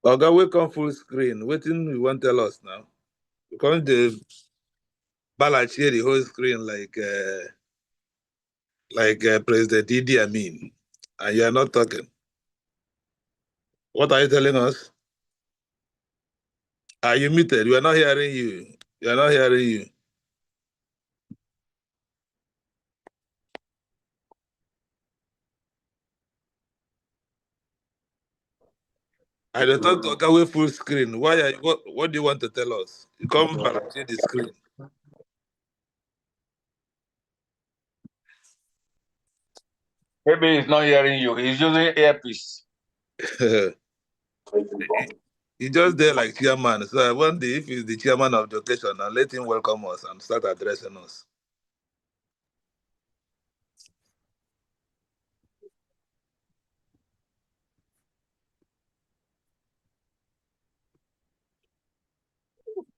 Oga, we come full screen. Wetin you want tell us now? You come the balance here the whole screen like President Idi Amin, and you are not talking. What are you telling us? Are you muted? We are not hearing you. We are not hearing you. I don't talk to Oga we full screen. Why? What do you want to tell us? You come balance here the screen. Maybe he's not hearing you. He's using earpiece. He just there like chairman. So I wonder if he's the chairman of the occasion, and let him welcome us and start addressing us.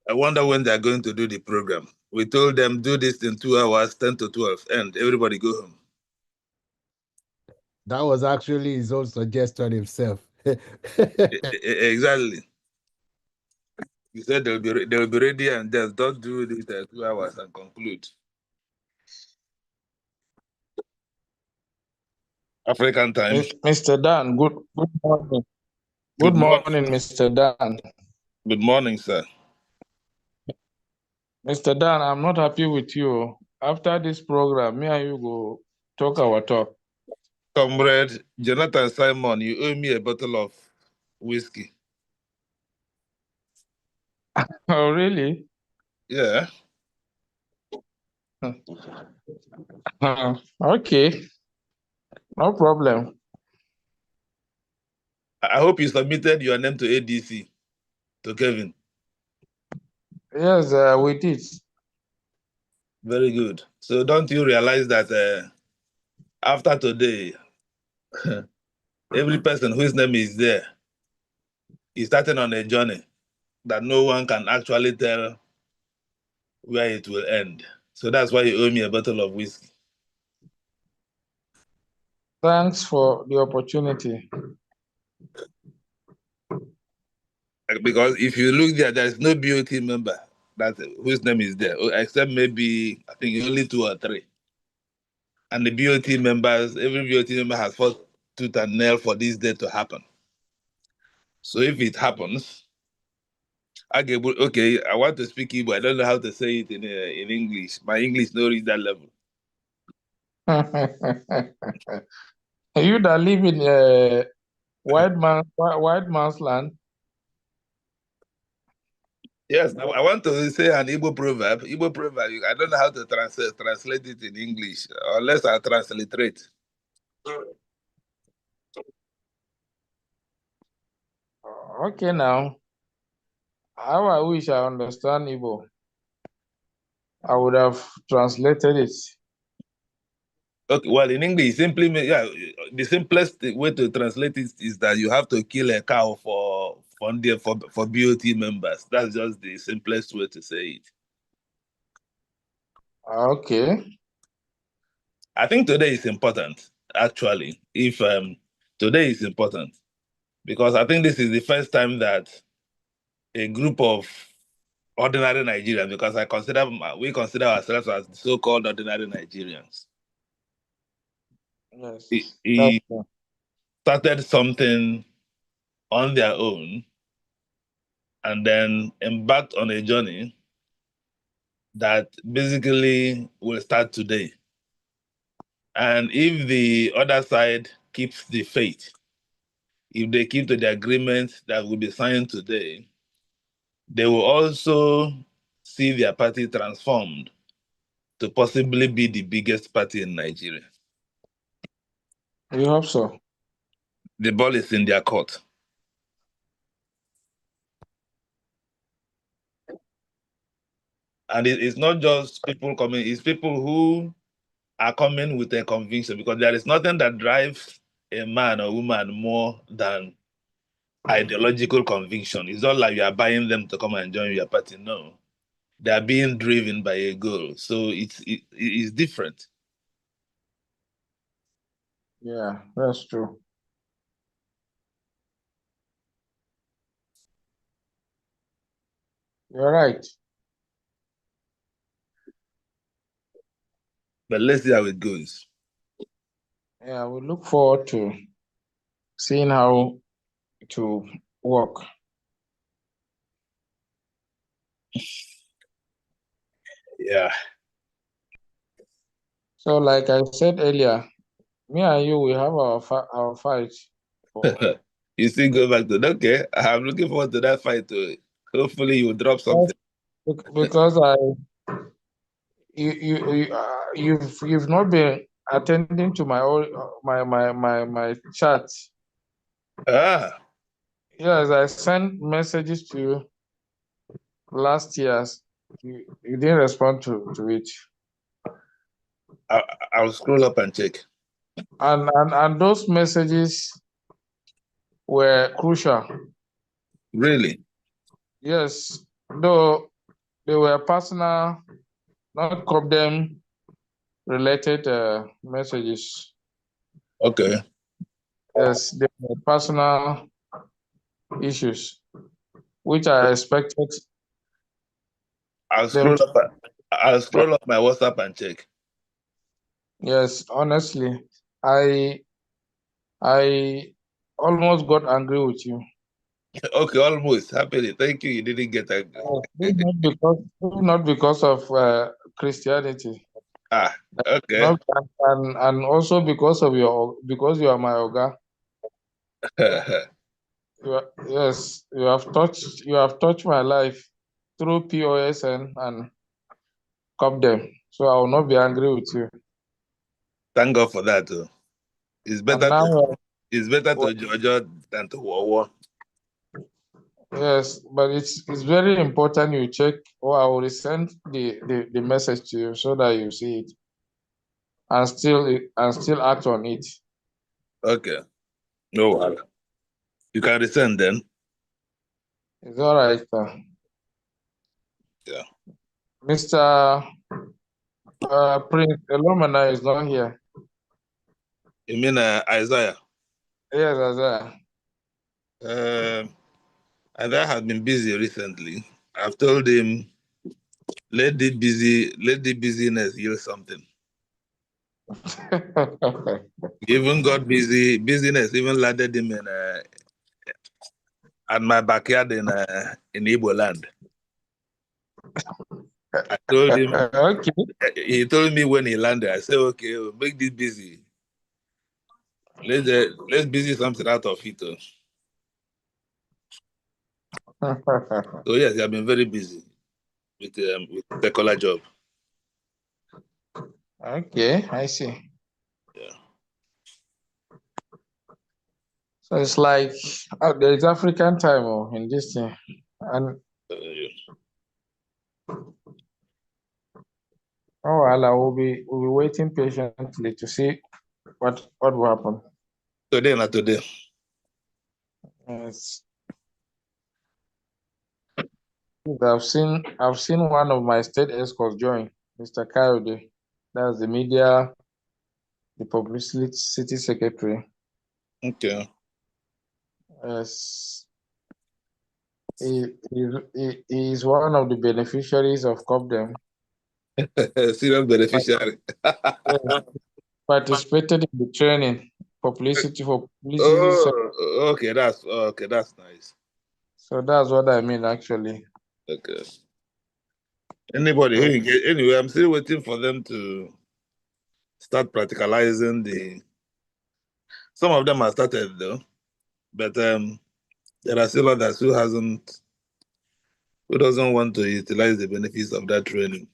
I wonder when they're going to do the program. We told them do this in 2 hours, 10 to 12, and everybody go home. That was actually his own suggestion himself. Exactly. He said they'll be ready and just don't do this 2 hours and conclude. African time. Mr. Dan, good morning. Good morning, Mr. Dan. Good morning, sir. Mr. Dan, I'm not happy with you. After this program, me and you go talk our talk. Comrade Jonathan Simon, you owe me a bottle of whiskey. Oh, really? Yeah. Okay. No problem. I hope you submitted your name to ADC, to Kevin. Yes, we did. Very good. So don't you realize that after today, every person whose name is there is starting on a journey that no one can actually tell where it will end. So that's why you owe me a bottle of whiskey. Thanks for the opportunity. Because if you look there's no BOT member whose name is there, except maybe, I think only 2 or 3. And the BOT members, every BOT member has fought tooth and nail for this day to happen. So if it happens, okay, I want to speak Igbo. I don't know how to say it in English. My English no reach that level. You that live in white man's land. Yes, I want to say an Igbo proverb. Igbo proverb, I don't know how to translate it in English, unless I transliterate. Okay, now. How I wish I understand Igbo. I would have translated it. Okay, well, in English, simply, the simplest way to translate it is that you have to kill a cow for BOT members. That's just the simplest way to say it. Okay. I think today is important, actually. If today is important, because I think this is the first time that a group of ordinary Nigerians, because we consider ourselves as so-called ordinary Nigerians. Yes. He started something on their own and then embarked on a journey that basically will start today. And if the other side keeps the faith, if they keep to the agreement that will be signed today, they will also see their party transformed to possibly be the biggest party in Nigeria. We hope so. The ball is in their court. And it's not just people coming, it's people who are coming with a conviction, because there is nothing that drives a man or woman more than ideological conviction. It's not like you are buying them to come and join your party. No, they are being driven by a goal. So it's different. Yeah, that's true. You're right. But let's see how it goes. Yeah, we look forward to seeing how it will work. Yeah. So, like I said earlier, me and you, we have our fight. You still go back to okay. I'm looking forward to that fight too. Hopefully you will drop something. Because you've not been attending to my chat. Ah, Yes, I sent messages to you last year. You didn't respond to it. I'll scroll up and check. And those messages were crucial. Really? Yes, though they were personal, not Copdem related messages. Okay. Yes, they were personal issues, which I expected. I'll them scroll to. up. I'll scroll up my WhatsApp and check. Yes, honestly, I almost got angry with you. Okay, almost. Happily. Thank you. You didn't get angry. Not because of Christianity, Ah, okay. not and also because you are my oga. Yes, you have touched my life through POSN and Copdem. So I will not be angry with you. Thank God for that too. It's And better now, to Georgia than to Wawa. yes, but it's very important you check, or I will send the message to you so that you see it and still act on it. Okay. No worry. You can resend then. It's all right. Yeah. Mr. Prince Elomana is not here. You mean Isaiah? Yes, Isaiah. Isaiah has been busy recently. I've told him let the busyness yield something. He even got busy. Busyness even landed him in at my backyard in Igbo land. I told him. Okay. He told me when he landed. I said, "Okay, we'll make this busy. Let's busy something out of it." So yes, he has been very busy with the collar job. Okay, I see. Yeah. So it's like there's African time in this thing, and Yeah. oh, Allah will be waiting patiently to see what will happen. Today, not today. Yes. I've seen one of my state escorts join, Mr. Kayode. That's the publicity secretary. Okay. Yes. He is one of the beneficiaries of Copdem. Serious beneficiary. Yes. Participated in the training, publicity for publicity. Oh, okay. That's nice. So that's what I mean, actually. Okay. Anybody who engage, anyway, I'm still waiting for them to start practicalizing the. Some of them have started though, but there are still others who doesn't want to utilize the benefits of that training.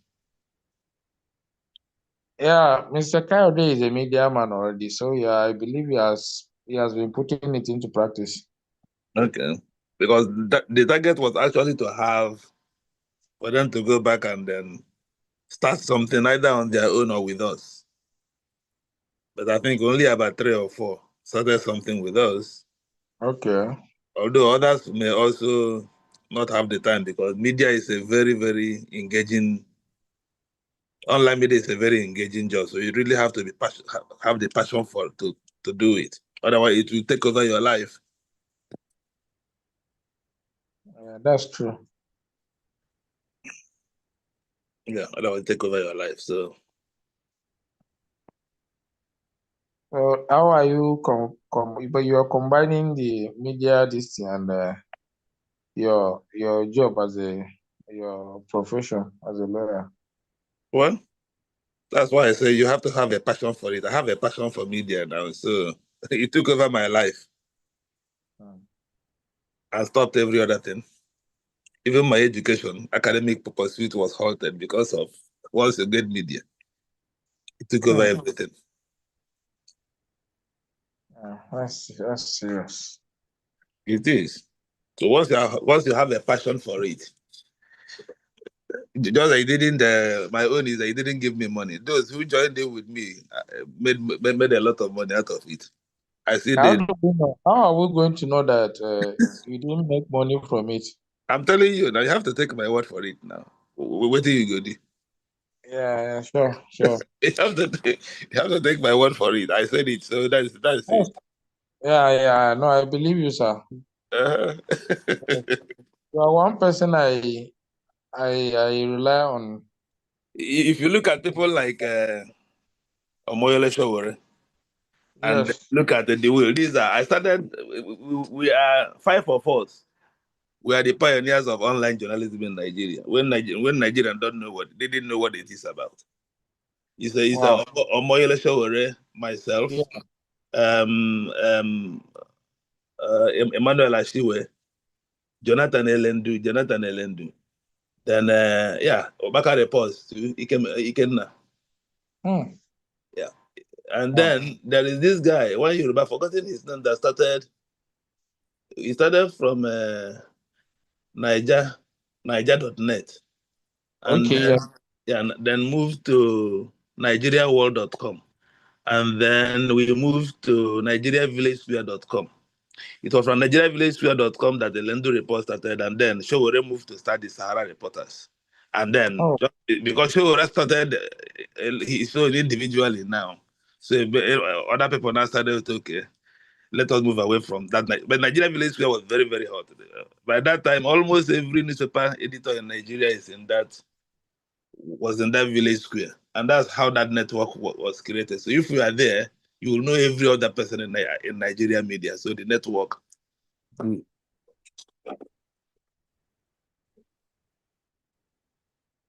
Yeah, Mr. Kayode is a media man already, so yeah, I believe he has been putting it into practice. Okay. Because the target was actually to have for them to go back and then start something either on their own or with us. But I think only about 3 or 4 started something with us. Okay. Although others may also not have the time because media is a very, very engaging. Online media is a very engaging job, so you really have to be have the passion for to do it. Otherwise, it will take over your life. Yeah, that's true. Yeah, that will take over your life. So how are you but you are combining the media this thing and your job as your profession as a lawyer? well, that's why I say you have to have a passion for it. I have a passion for media now, so it took over my life and stopped every other thing. Even my education, academic pursuit was halted because of once you get media, it took over everything. That's serious. It is. So once you have a passion for it, just I didn't. My own is they didn't give me money. Those who joined in with me made a lot of money out of it. I see How the. do we know? How are we going to know that you didn't make money from it? I'm telling you now. You have to take my word for it now. What do you go do? Yeah, sure. You have to take my word for it. I said it, so that's Yes. it. Yeah. No, I believe you, sir. Uh-huh. You are one person I rely on. If you look at people like Omoyole Showore and Yes. look at the will, these are. I started. We are five of us. We are the pioneers of online journalism in Nigeria. When Nigerians don't know what they didn't know what it is about. Wow. Omoyele Showore, myself, Yeah. um, Emmanuel Ashiwe, Jonathan Elendu. Then Obakare Post too. Ikenna. Hmm. Yeah. And Wow. then there is this guy, one Yoruba, forgotten his name, that started. He started from Niger, Niger.net. And Okay. then, Yeah. and then moved to NigeriaWorld.com. And then we moved to NigeriaVillageSphere.com. It was from NigeriaVillageSphere.com that the Lendo report started, and then Showore moved to start the Sahara Reporters. And then, Oh. because Showore started, he's so individually now. So other people now started to, okay, let us move away from that. But Nigeria Village Square was very, very hot. By that time, almost every newspaper editor in Nigeria was in that village square. And that's how that network was created. So if you are there, you will know every other person in Nigeria media. So the network grew.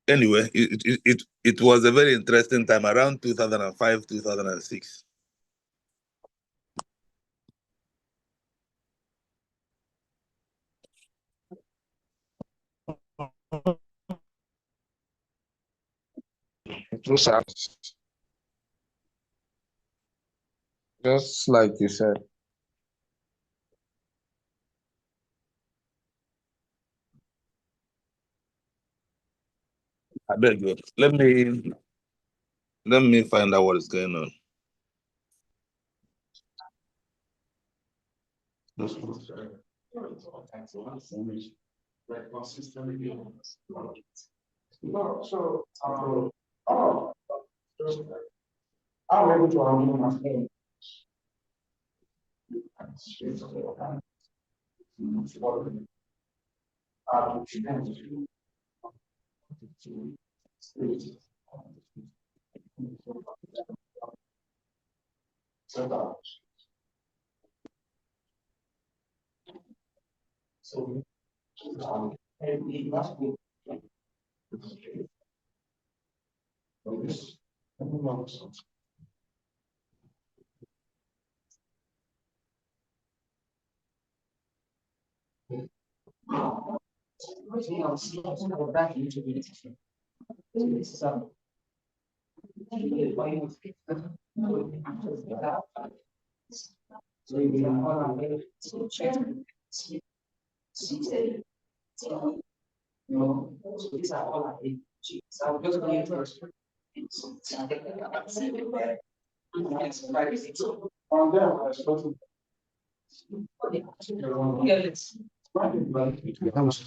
Anyway, it was a very interesting time around 2005, 2006. True, sir. Just like you said. I beg you. Let me find out what is going on.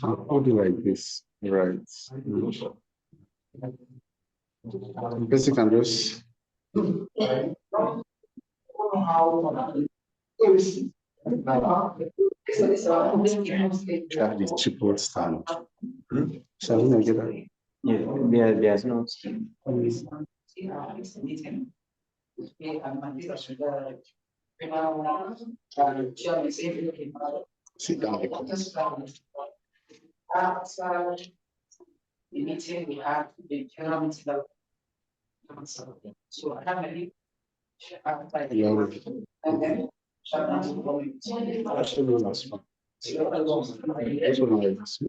How do like this? Right. Basically, can just try the triple stand. Shall we not get that? Yeah, there's no scheme. Sit down. Yeah. Actually, that's fine. That's what I was.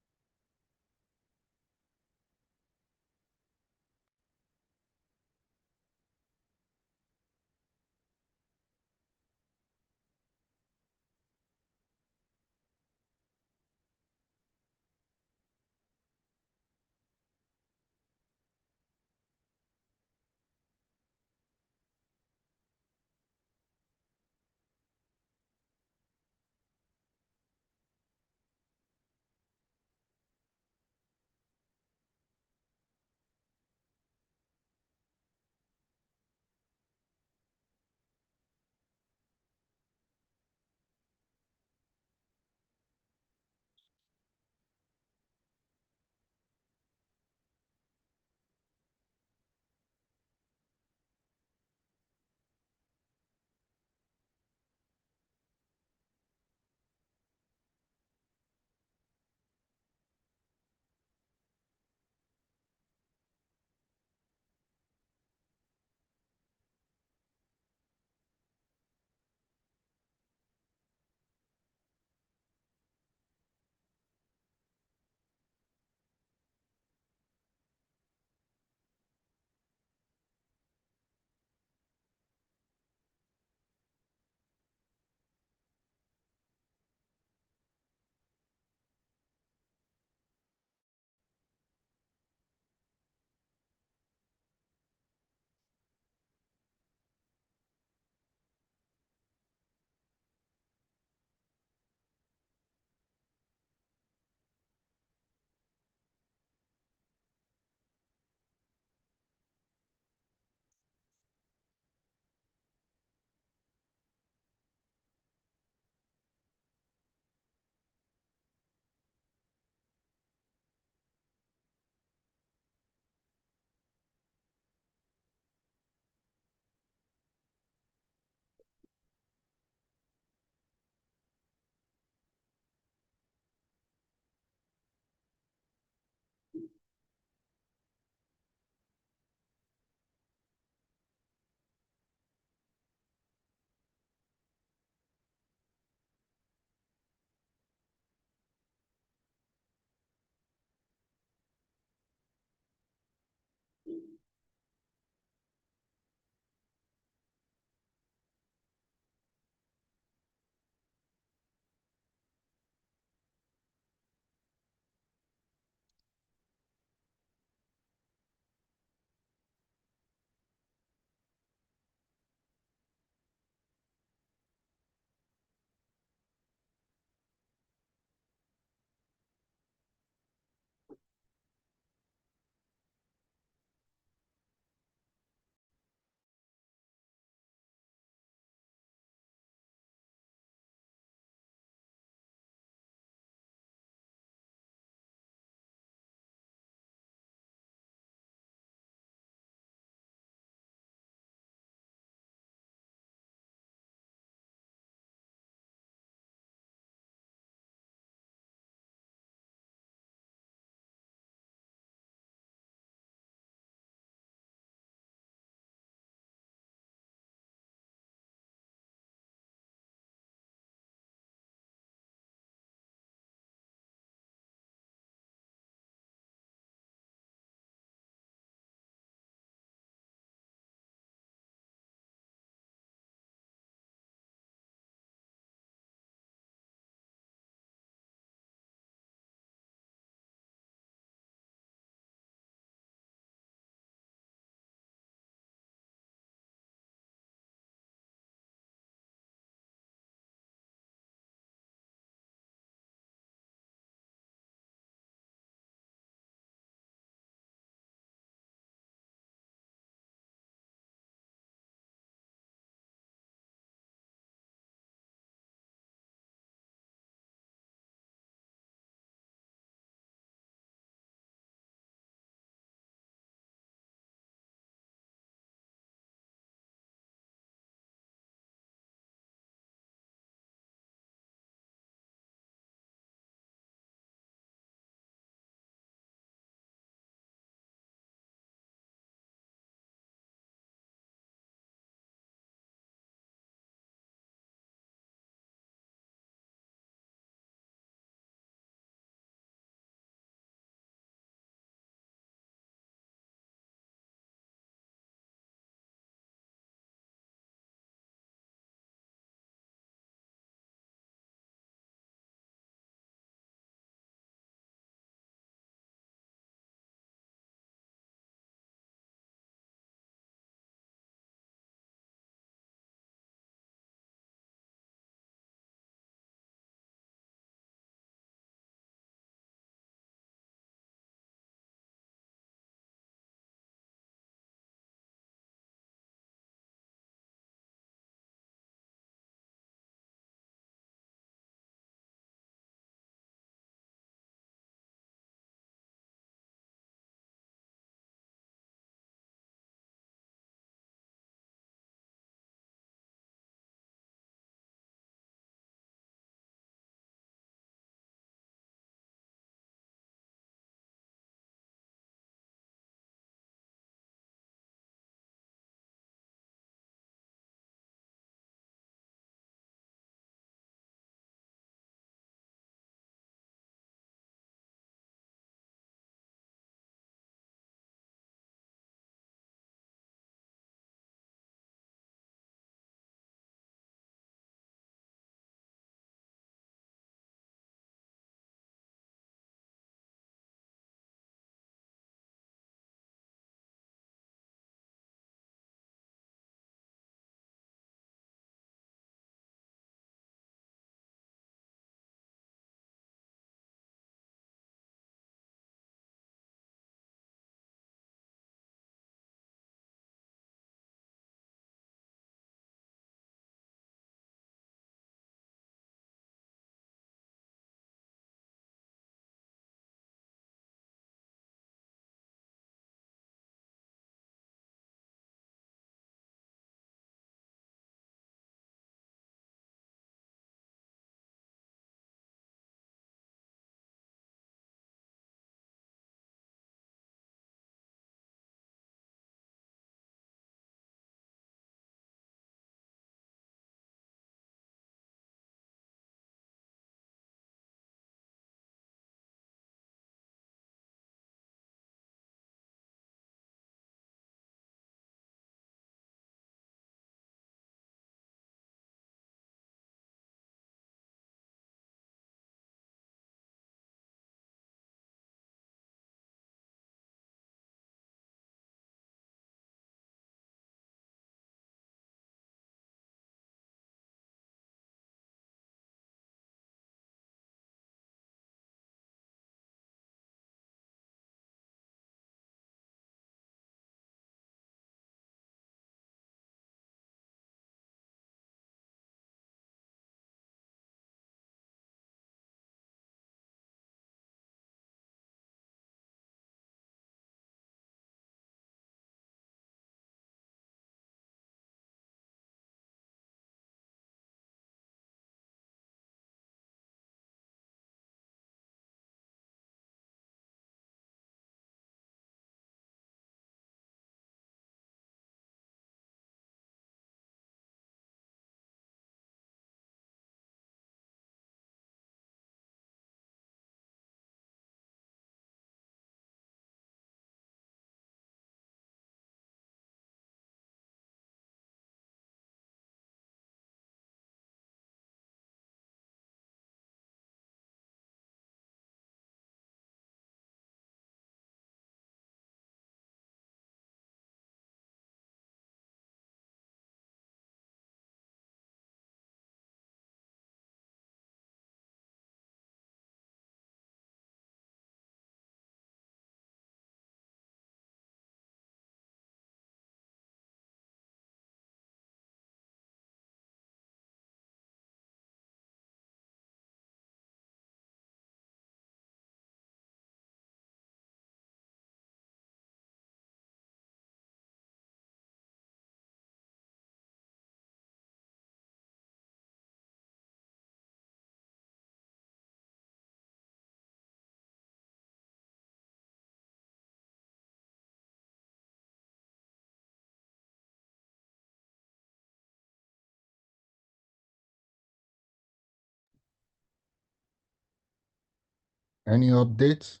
Any updates?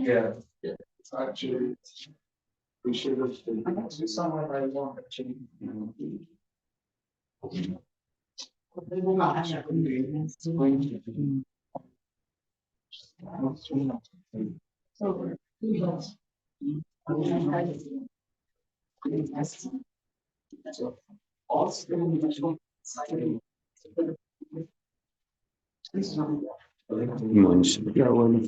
Yeah, it's actually appreciate it. Somewhere I want to change. Yeah, well.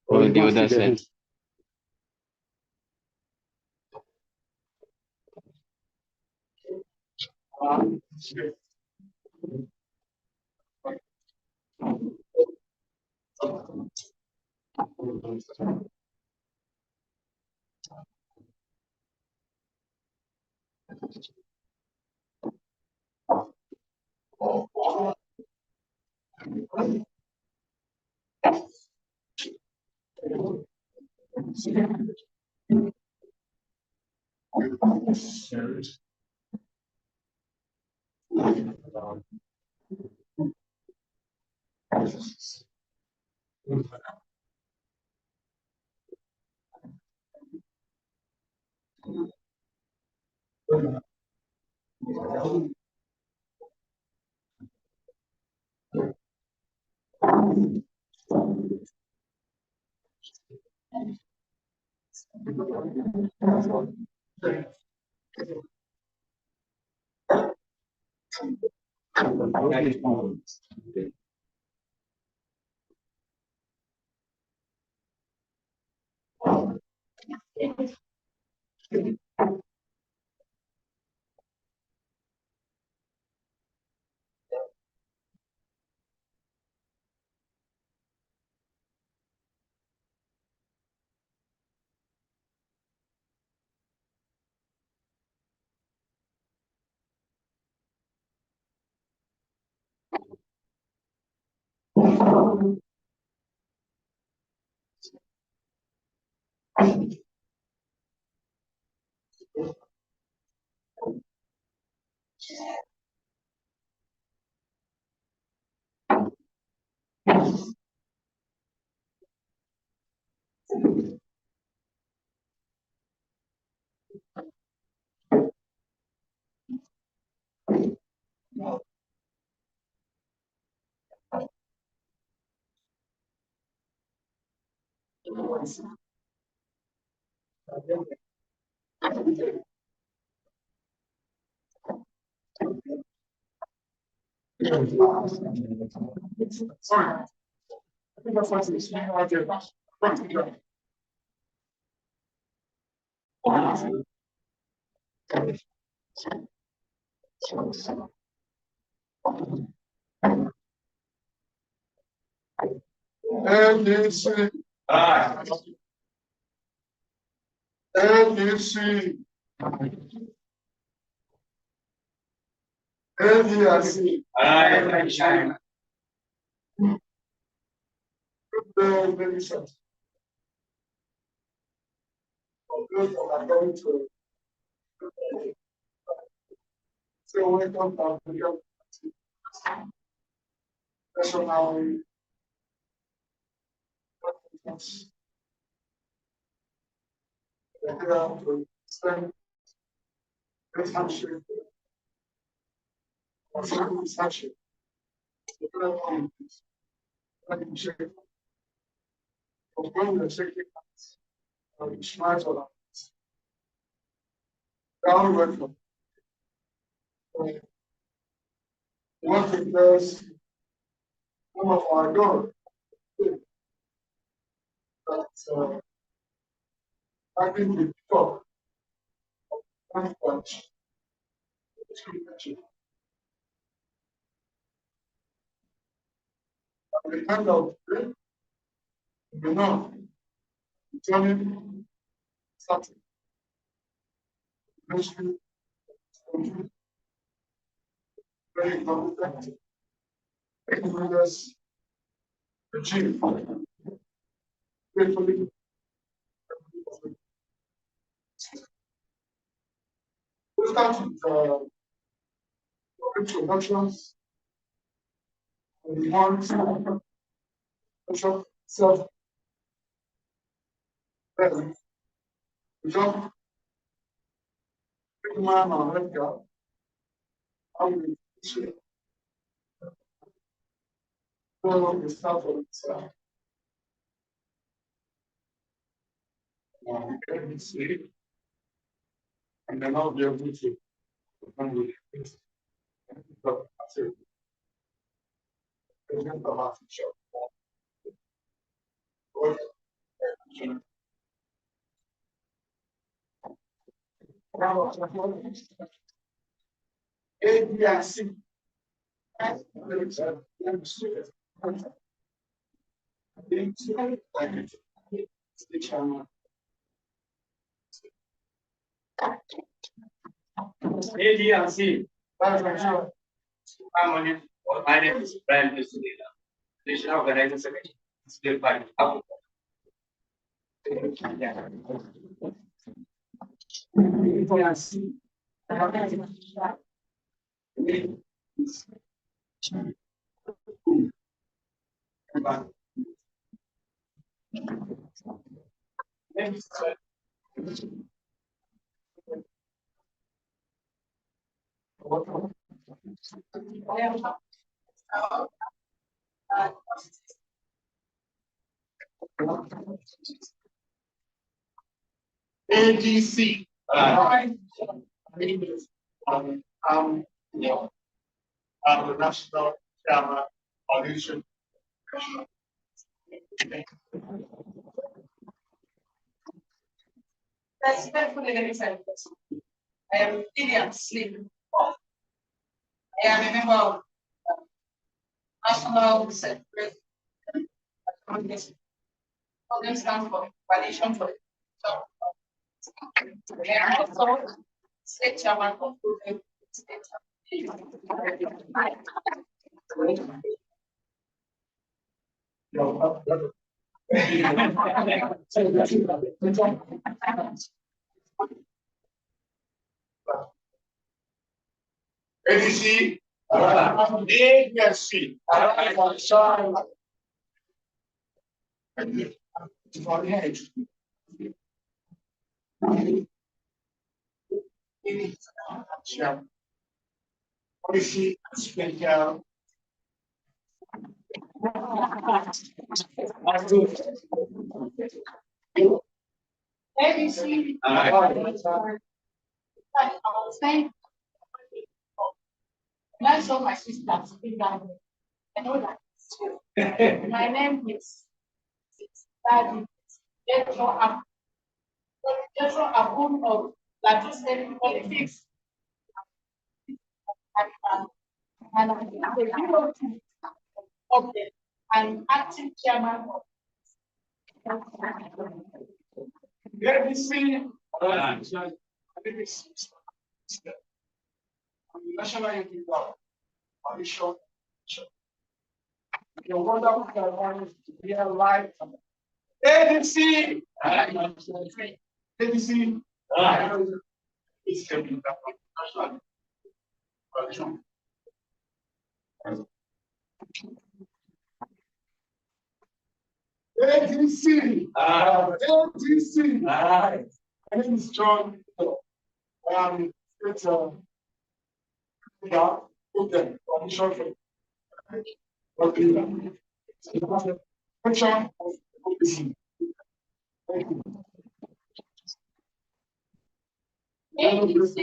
On the other side. NDC, NDC, NDC, so welcome to the national spend this handshake, this handshake, when the shaking hands, and smiles on our face. Down welcome. What it does, some of our God, that having the talk, one punch, at the end of the day, you know, turning something, especially very competent, leaders, achieve faithfully. We start with introductions. We want self presence. We just big man or red girl. How we should follow the start of it. ABC, and then I'll be able to handle it. But that's it. President of our future. ADRC. ADRC. My name is Brian Piscina. National Organizing Secretary. Still by ADC. The National Chairman Coalition. Respectfully, ladies and gentlemen, I am William Sleep. I am a member of National Secretary. Copdem stands for Coalition for I am also state chairman of Copdem State. ADC, ADC, policy special. ABC. That's all my sisters. I know that. My name is Daddy. There's no approval of legislative politics. And I'm the of the and acting chairman of ABC. National Unity Coalition. Your wonderful to be alive. ADC. ADC. It's coming back. National Coalition. ADC. ADC. My name is John. It's Copdem Commission for function of OPC. Thank you. ADC.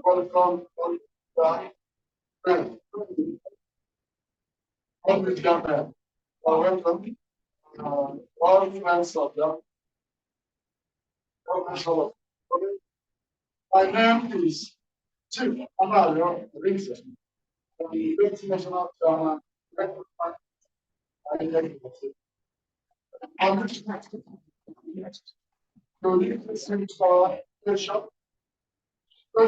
welcome all these young men. Welcome all friends of them. My name is Chief Amario Rinse, the National Chairman. On this Bishop, the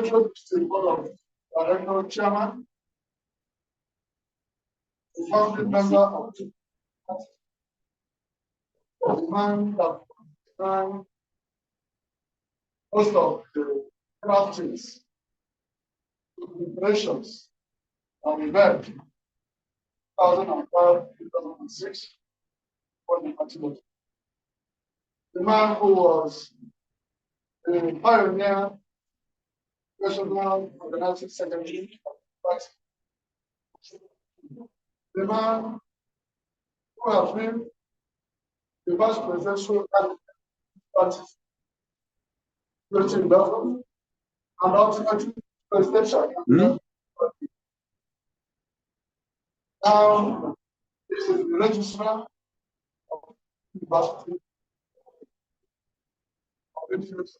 Director Chairman, the founding member of the man that most of the crafts, operations, and event 2005, 2006, when he continued. The man who was a pioneer, national organizing secretary of the party. The man who has been the vice presidential candidate of the party, reaching level, and ultimately presidential candidate. Now, this is the registrar of the university of interest,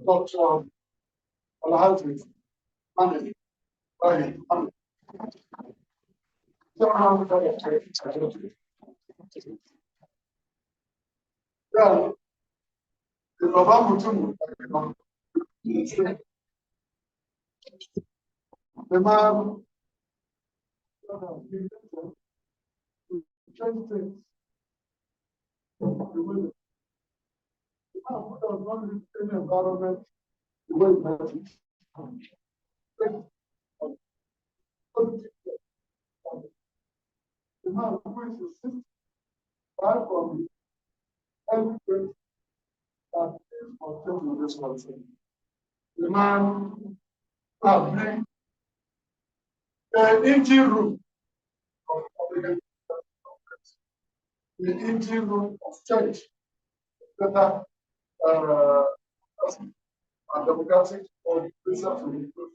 Dr. Alhaji Mani. Yeah, the Baba Mutum, the man change things. The man who does not live in an environment the way it might be. The man who is a system far from everything that is contained in this country. The man who has been the engine room of Republican Congress, the engine room of church, better and democratic or the preserve for the truth.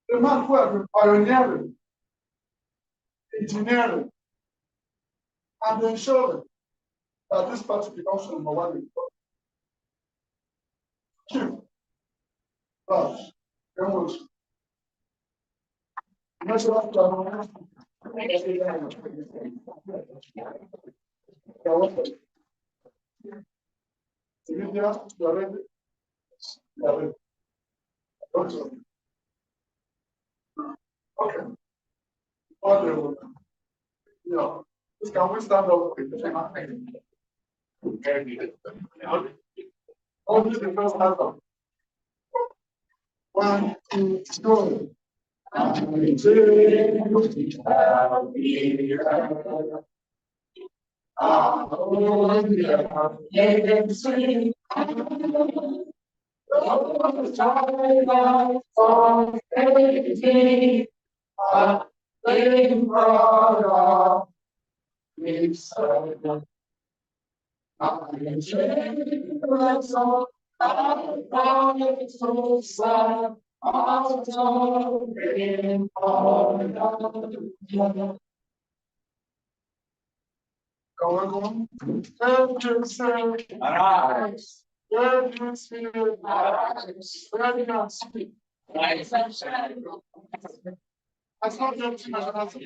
The man who has been pioneering, engineering, and ensuring that this party becomes number one in the country. Chief Raj Emos, National Chairman. The media, you are ready. You are ready. Okay. All the yeah. Can we stand up? Only the first hand up. 1, 2, 3. Arise. Where do you see it? Arise. Where do you see it? Rise and shine. That's not the option as an answer.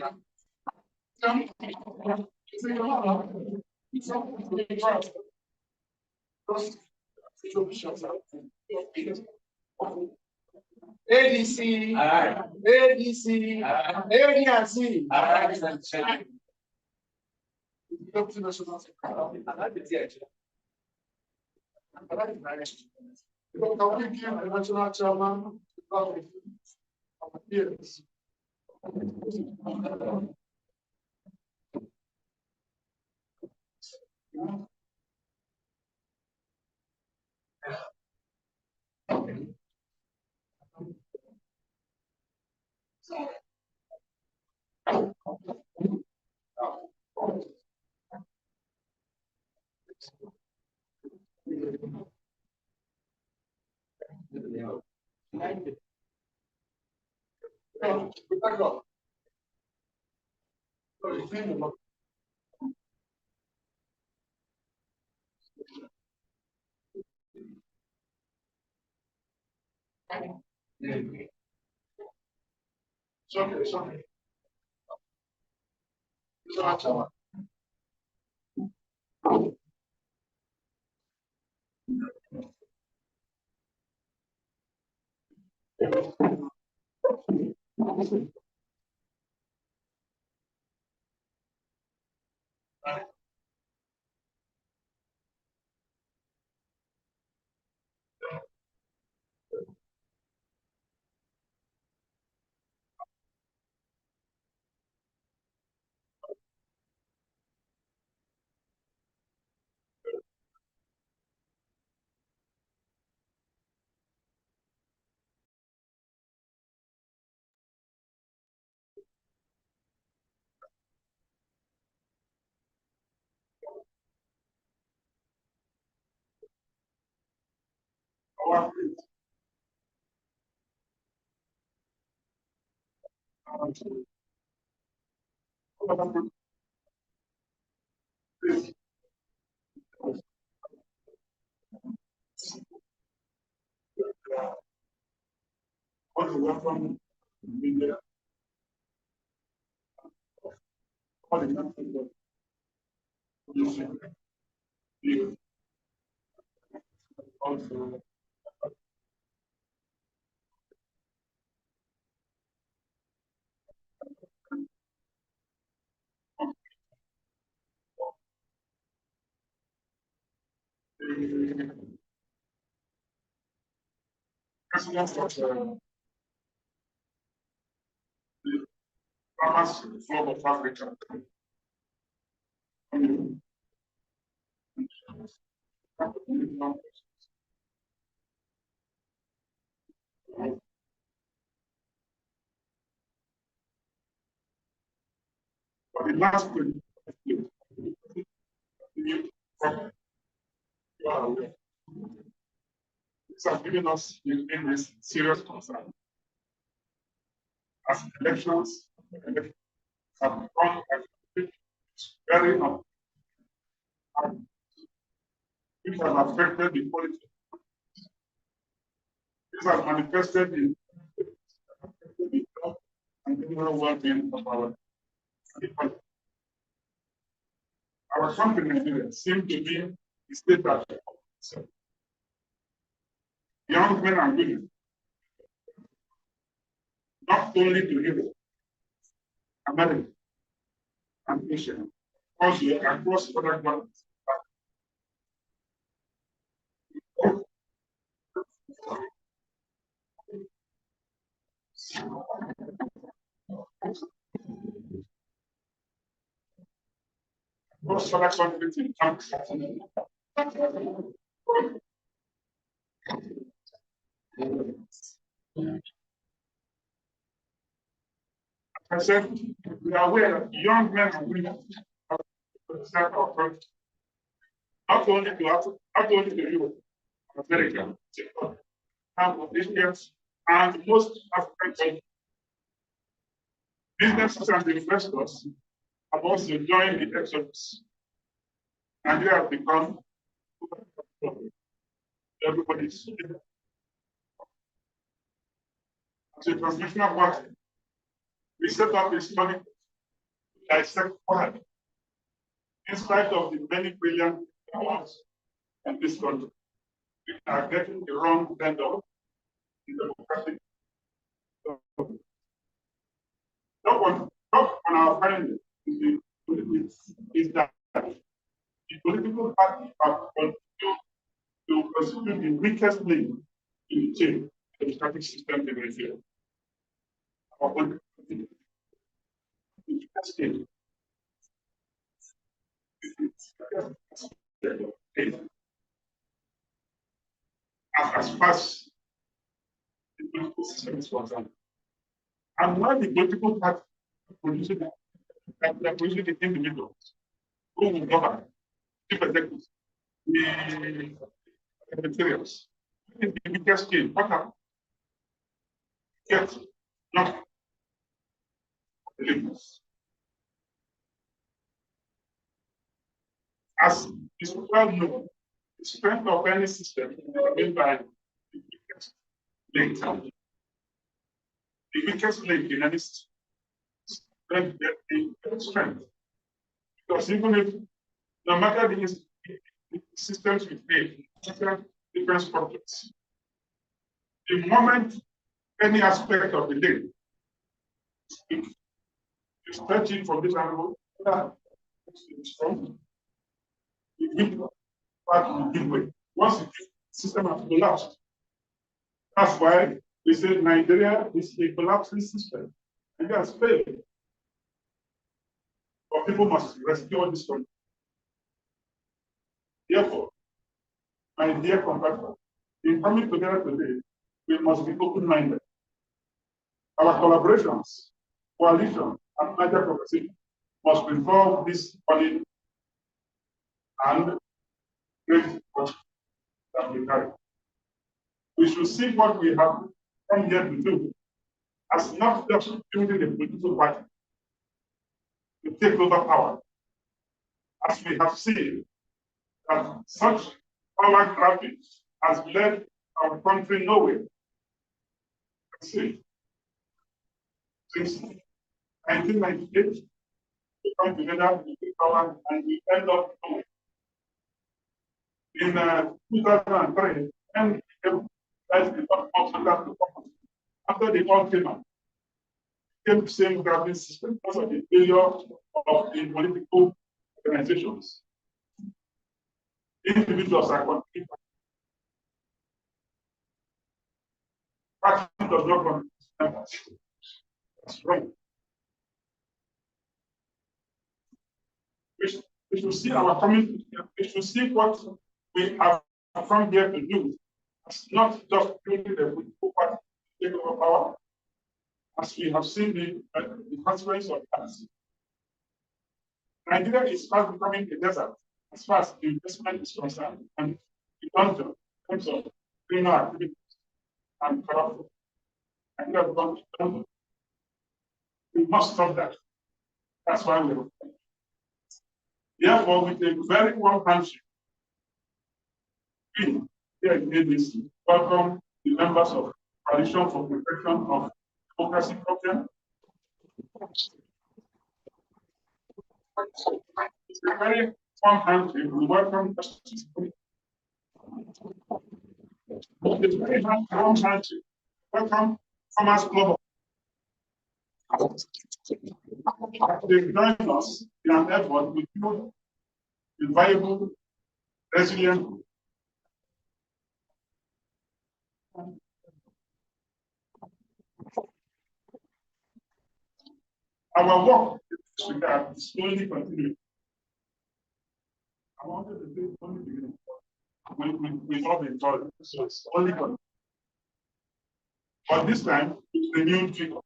ADC, ADC, ADC, arise and shine. Can we give the national chairman of years? limits. As is well known, the strength of any system is determined by the weakest link. The weakest link in any system is the strength. Because even if, no matter the systems we create, different structures, the moment any aspect of the link is stretching from this angle, it's from the weak part will give way. Once the system has collapsed, that's why we say Nigeria is a collapsing system. And that's failed. But people must rescue this country. Therefore, my dear compatriots, in coming together today, we must be open-minded. Our collaborations, coalition, and major conversation must involve this body and great work that we carry. We should see what we have come here to do as not just building a political party to take over power, as we have seen that such power grabbing has led our country nowhere. See, since 1998, we come together to take power and we end up nowhere. In 2003, and after they all came out, came the same grabbing system because of the failure of the political organizations. Individuals are contributing. Party does not contribute. That's wrong. We should see our community. We should see what we have come here to do. It's not just building the political party to take over power, as we have seen the consequence of that. Nigeria is fast becoming a desert as far as the investment is concerned, and the dungeon in terms of criminal activities and corruption. Nigeria has gone to dungeon. We must stop that. That's why we are. Therefore, with a very warm handshake, we here in ABC welcome the members of Coalition for Protection of Democracy Program. It's a very warm handshake. We welcome justice. It's a very warm handshake. Welcome Farmers Club. They join us in an effort to build a viable, resilient. Our work in this regard is only continuing. I wanted to say only beginning. We not been told, so it's only continuing. But this time, it's a new trigger.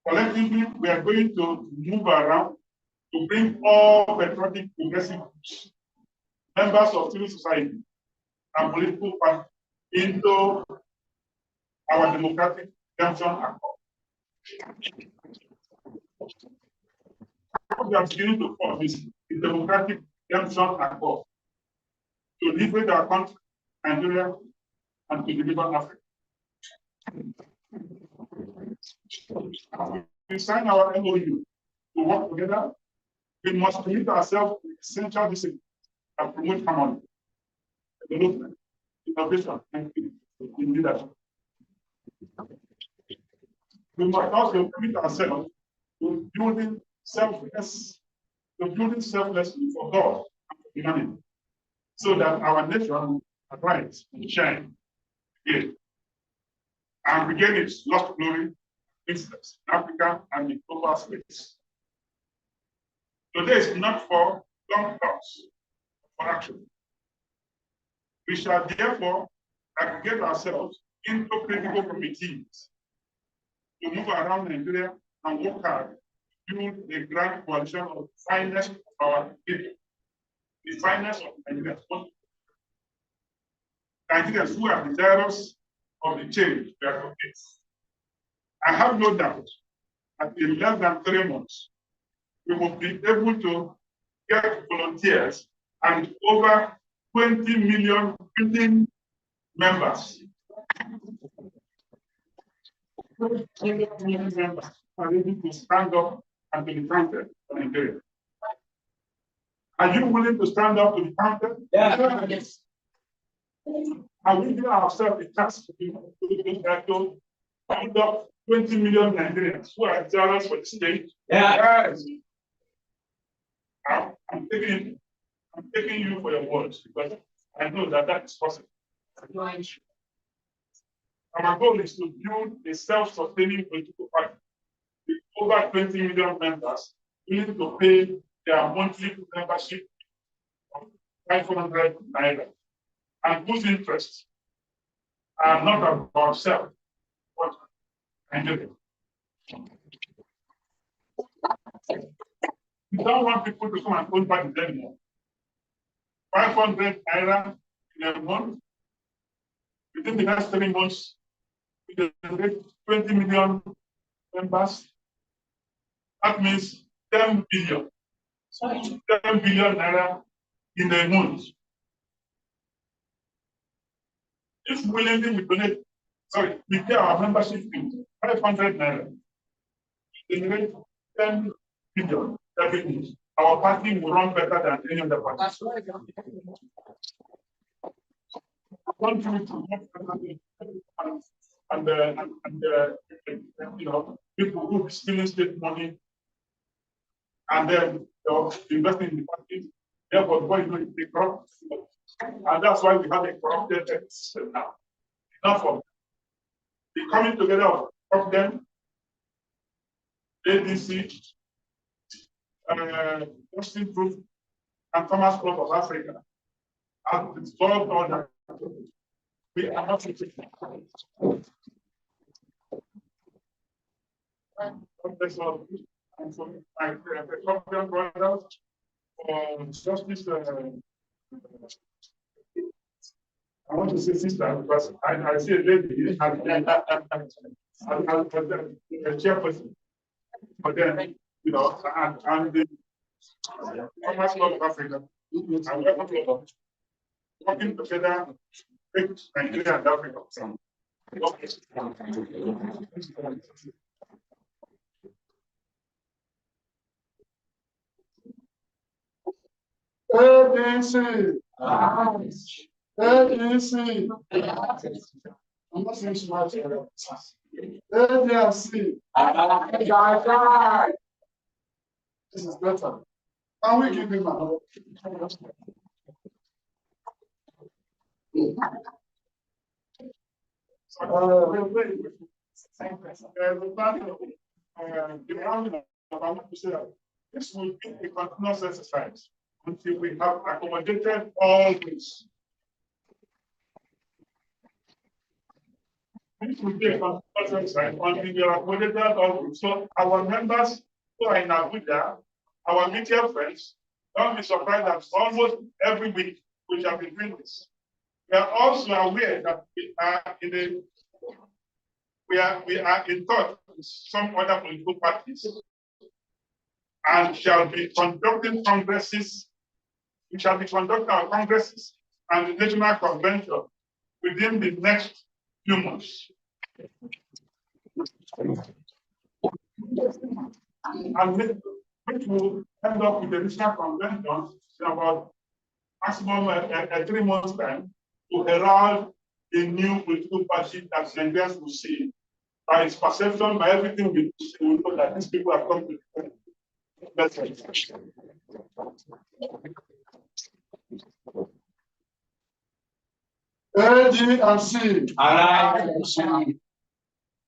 Collectively, we are going to move around to bring all patriotic progressive groups, members of civil society, and political parties into our democratic redemption accord. What we are beginning to form is the democratic redemption accord to liberate our country, Nigeria, and to deliver Africa. We sign our MOU to work together. We must commit ourselves to essential disciplines that promote harmony, development, innovation, and leadership. We must also commit ourselves to building selflessly for God and for humanity, so that our nation will arise and shine again and regain its lost glory, incidents in Africa and in global space. Today is not for long talks, for action. We shall therefore aggregate ourselves into critical committees to move around Nigeria and work hard to build a grand coalition of the finest of our people, the finest of Nigerians. Nigerians who are desirous of the change we are to face. I have no doubt that in less than 3 months, we will be able to get volunteers and over 20 million members. 20 million members are able to stand up and to be counted on Nigeria. Are you willing to stand up to be counted? Yeah. Yes. Are we giving ourselves the task to count up 20 million Nigerians who are zealous for the state? Yeah. Yes. I'm taking you for your words because I know that is possible. Our goal is to build a self-sustaining political party with over 20 million members willing to pay their monthly membership of 500 naira and whose interests are not about self, but Nigeria. We don't want people to come and own parties anymore. 500 naira in a month, within the next 3 months, we generate 20 million members. That means 10 billion. 10 billion naira in a month. If willingly we donate, we pay our membership fee 500 naira, we generate 10 billion every month. Our party will run better than any other party. That's right. One thing to people who stealing state money and then investing in the party, therefore, the boy is corrupt. And that's why we have a corrupted system now. Enough of the coming together of them, ADC, Justin Proof, and Thomas Club of Africa have dissolved all that. We are not and for my Copdem brothers, Justice. I want to say sister because I see a lady as a chairperson. But then, and the Commerce Club of Africa and Welcome Club working together, make Nigeria and Africa. ADC. ADC. I'm not saying smart. ADC. This is better. Can we give him a this will be a continuous exercise until we have accommodated all this. This will be a continuous exercise until we have accommodated all this. So our members who are in Abuja, our media friends, don't be surprised that almost every week we shall be doing this. We are also aware that we are in touch with some other political parties and shall be conducting congresses. We shall be conducting our congresses and the national convention within the next few months. And which will end up with the national convention in about maximum 3 months' time to herald a new political party that Nigerians will see by its perception, by everything we see, we know that these people have come to the that's right. AG and C.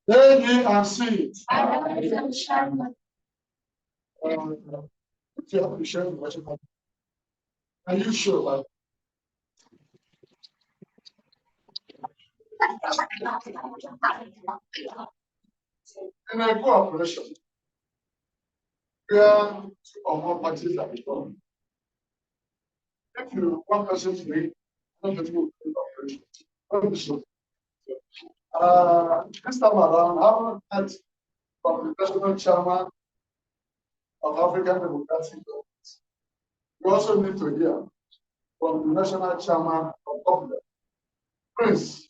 AG and C. If you have to share what you want. Are you sure? In a cooperation, where two or more parties are involved. If you one person to make, another person will cooperation. This time around, I haven't had from the national chairman of African Democratic Congress. We also need to hear from the national chairman of Copdem, Prince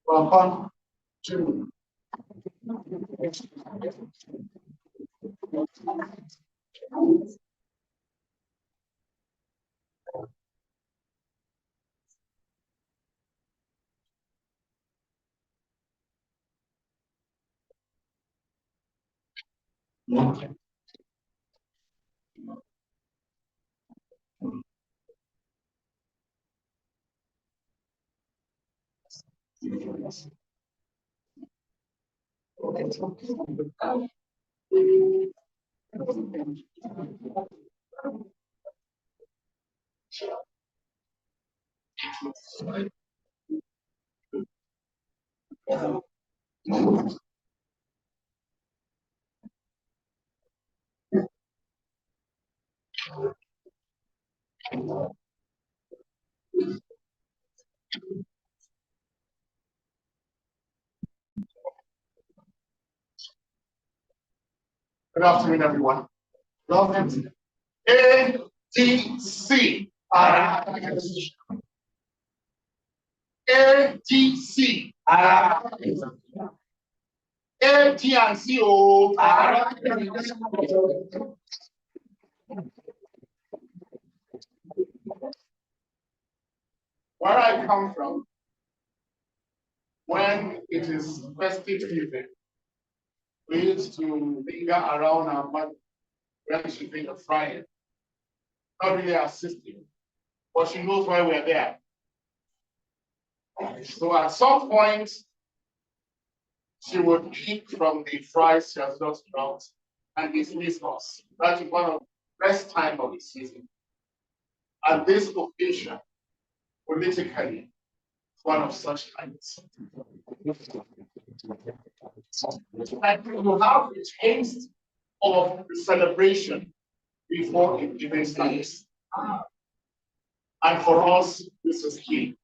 Rampan Jimmy. Good afternoon, everyone. Welcome to ADC. ADC. ATNC. Where I come from, when it is festive season, we used to linger around our mother when she bring a frying. Not really assisting, but she knows why we're there. So at some point, she would pick from the fries she has just brought and dismiss us. That is one of the best time of the season. And this occasion, politically, is one of such times. And we will have a taste of the celebration before it even starts. And for us, this is key.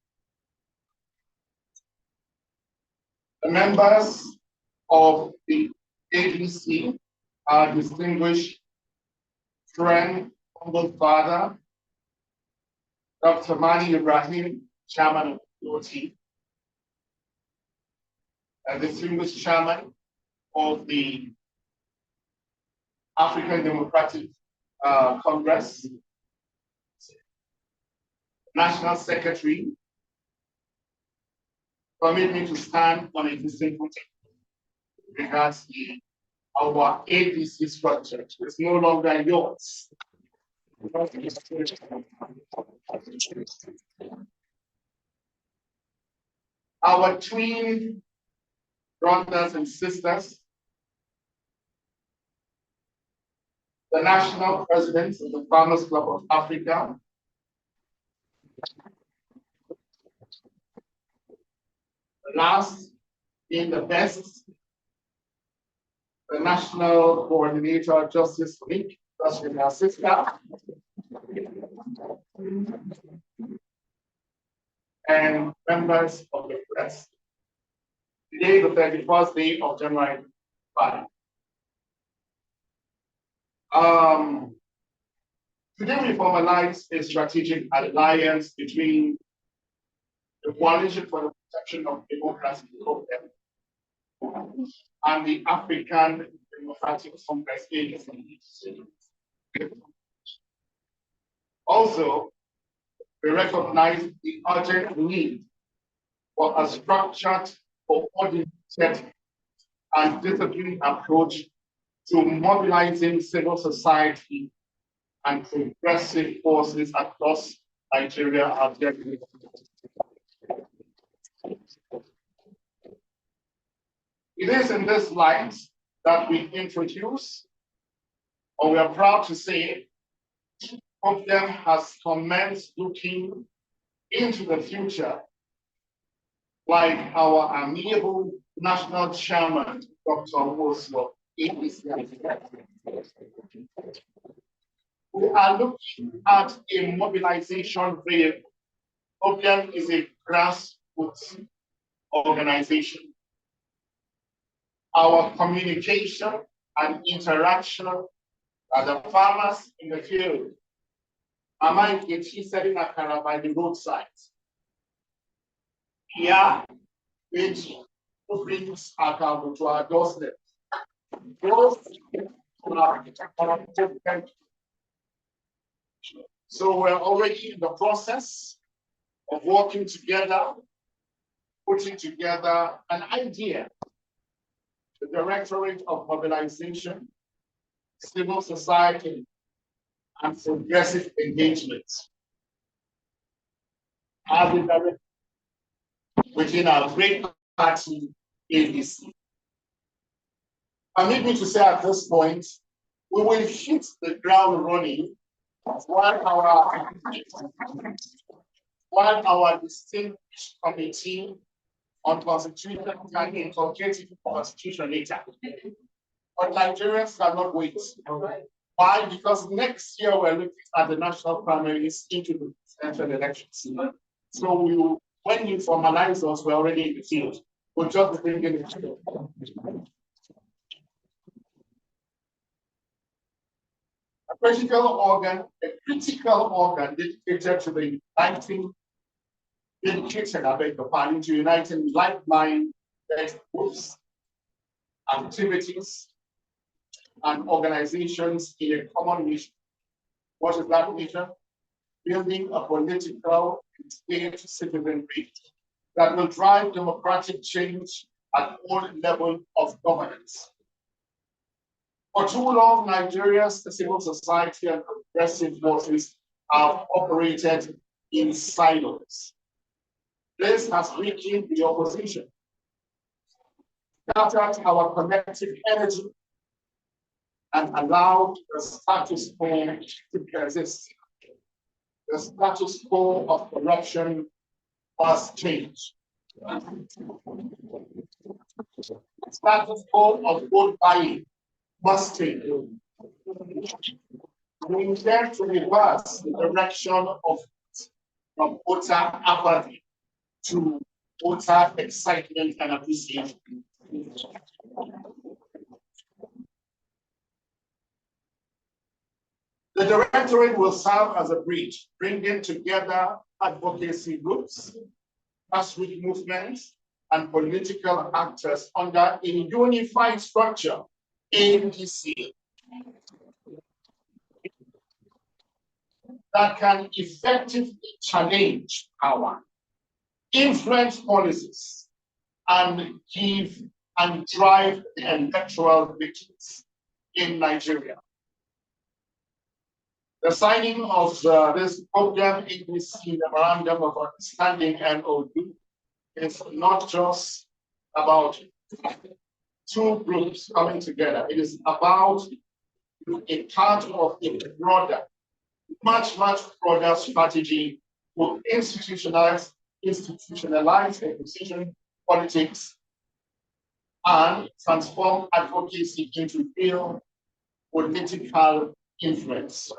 The members of the ADC are distinguished friend, humble father, Dr. Mani Ibrahim, chairman of the OT, and distinguished chairman of the African Democratic Congress, National Secretary. Permit me to stand on a distinct regards our ADC structure. It's no longer yours. Our twin brothers and sisters, the national presidents of the Farmers Club of Africa, the last being the best, the national coordinator, Justice League, that's with our sister, and members of the press. Today, the 31st day of January 5. Today we formalize a strategic alliance between the Coalition for the Protection of Democracy and the African Democratic Congress agency. Also, we recognize the urgent need for a structured, coordinated, and disciplined approach to mobilizing civil society and progressive forces across Nigeria. It is in this light that we introduce, or we are proud to say, Copdem has commenced looking into the future, like our amiable national chairman, Dr. Woslo. We are looking at a mobilization vehicle. Copdem is a grassroots organization. our communication and interaction as the farmers in the field. Mama Nkechi selling akara by the roadside. Here, which brings akara to our doorstep. So we're already in the process of working together, putting together an idea. The Directorate of Mobilization, Civil Society, and Progressive Engagement as the director within our great party, ADC. Permit me to say at this point, we will hit the ground running while our distinguished committee on constitution can inculcate the constitution later. But Nigerians cannot wait. Why? Because next year we're looking at the national primaries into the presidential elections. So when you formalize us, we're already in the field. We'll just bring in the a critical organ dedicated to the uniting like-minded groups, activities, and organizations in a common mission. What is that mission? Building a political and state citizenry that will drive democratic change at all levels of governance. For too long, Nigeria's civil society and progressive forces have operated in silos. This has weakened the opposition, scattered our collective energy, and allowed the status quo to persist. The status quo of corruption must change. The status quo of vote buying must change. We intend to reverse the direction of from voter apathy to voter excitement and appreciation. The Directorate will serve as a bridge, bringing together advocacy groups, grassroots movements, and political actors under a unified structure, ADC, that can effectively challenge power, influence policies, and give and drive the electoral victories in Nigeria. The signing of this Copdem-Adc Memorandum of Understanding (MOU) is not just about two groups coming together. It is about a part of a broader, much broader strategy to institutionalize opposition politics and transform advocacy into real political influence.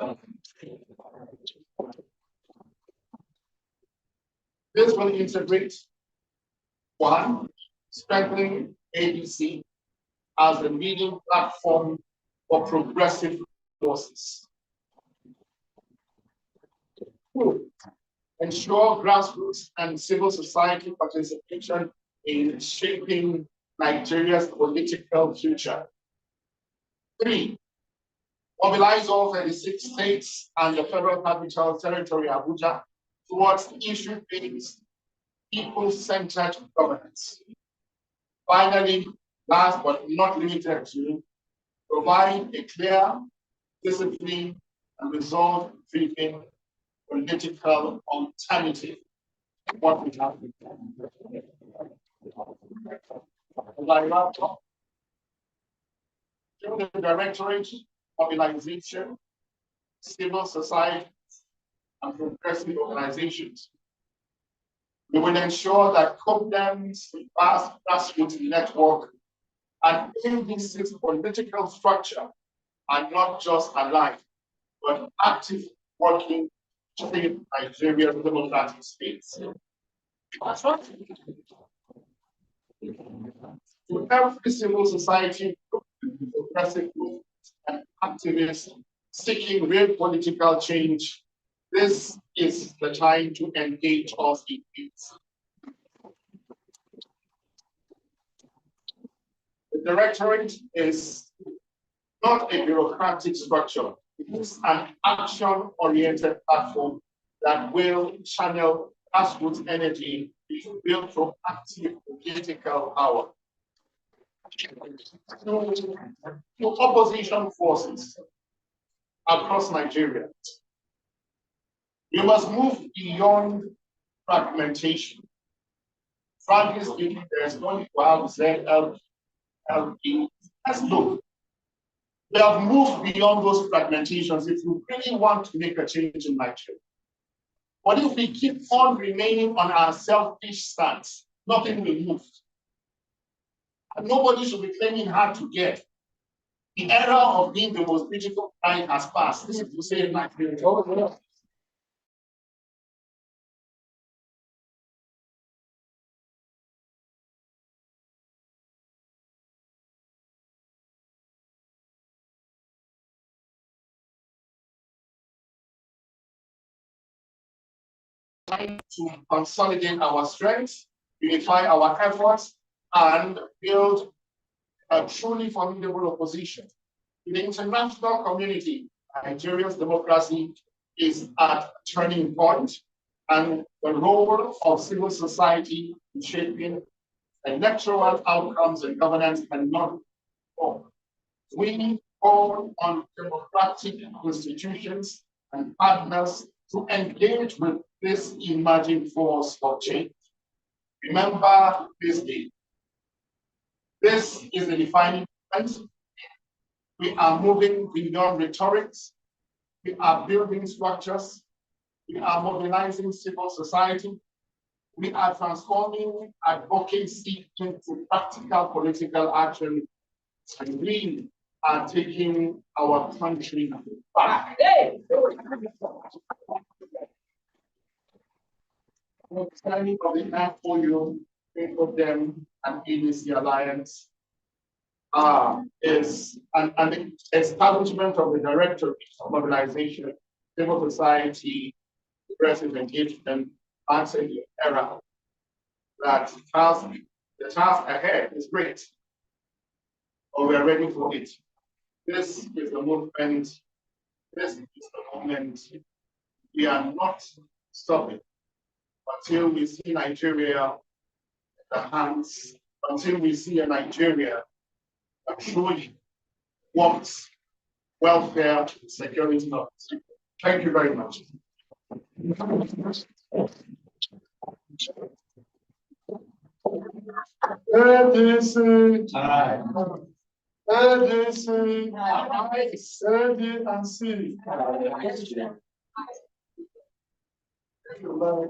This will integrate, one, strengthening ADC as the leading platform for progressive forces. Two, ensure grassroots and civil society participation in shaping Nigeria's political future. Three, mobilize all 36 states and the Federal Capital Territory, Abuja, towards issue-based, people-centered governance. Finally, last but not limited to, provide a clear, disciplined, and result-driven political alternative to what we have been. As I wrap up, through the Directorate, Mobilization, civil society, and progressive organizations, we will ensure that Copdem's vast grassroots network and ADC's political structure are not just alive, but active working to shape Nigeria's democratic space. to every civil society group, progressive movement, and activists seeking real political change, this is the time to engage us in it. The directorate is not a bureaucratic structure. It is an action-oriented platform that will channel grassroots energy to build proactive political power. To opposition forces across Nigeria, we must move beyond fragmentation. Frankly speaking, there's no need to have ZLP, LP. Let's look. We have moved beyond those fragmentations if we really want to make a change in Nigeria. But if we keep on remaining on our selfish stance, nothing will move. And nobody should be claiming hard to get. The era of being the most beautiful bride has passed. This is to say Nigeria. To consolidate our strengths, unify our efforts, and build a truly formidable opposition. In the international community, Nigeria's democracy is at a turning point, and the role of civil society in shaping electoral outcomes and governance cannot fall. We call on democratic institutions and partners to engage with this emerging force of change. Remember this day. This is a defining moment. We are moving beyond rhetorics. We are building structures. We are mobilizing civil society. We are transforming advocacy into practical political action. And we are taking our country back. The signing of the FOU, Copdem and ADC Alliance is an establishment of the Directorate of Mobilization, Civil Society, Progressive Engagement, marks an era that the task ahead is great, but we are ready for it. This is the movement, this is the moment. We are not stopping until we see Nigeria in the hands, until we see a Nigeria that truly wants welfare, security. Thank you very much. ADC, ADC, ADC. If you like,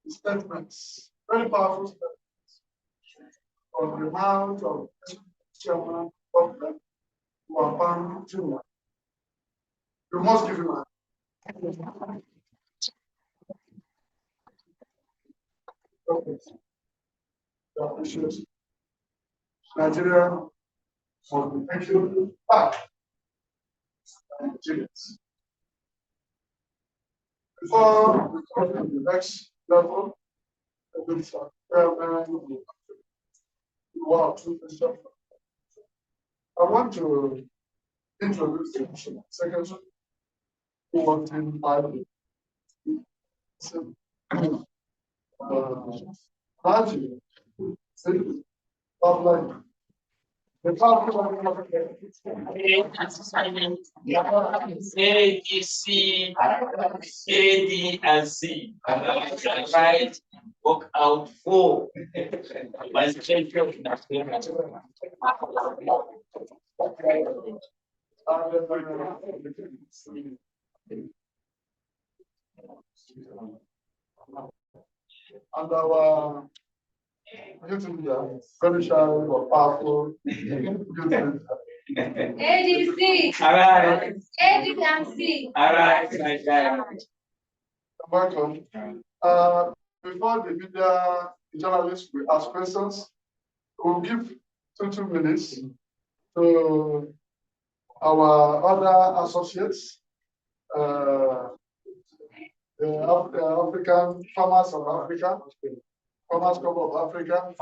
statements, very powerful statements on the mouth of Chairman Copdem who are bound to. You must give him a Nigeria for the nation back Nigerians. Before we come to the next level, I want to introduce the secretary who worked in Bible. ADC, AD and C. Right, work out 4. My champion. And our very shy or powerful ADC. ADC. All right. Welcome. Before the media, the journalists will ask questions. we'll give 2 minutes to our other associates, the African Farmers of Africa, Farmers Club of Africa,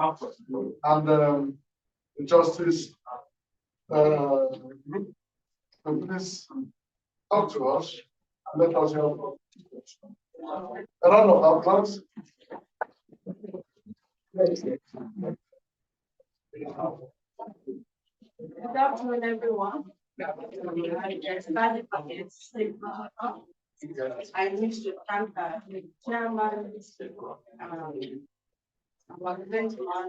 and the Justice group. So please talk to us and let us help. A round of applause. Good afternoon, everyone. I wish to thank the chairman, our great man,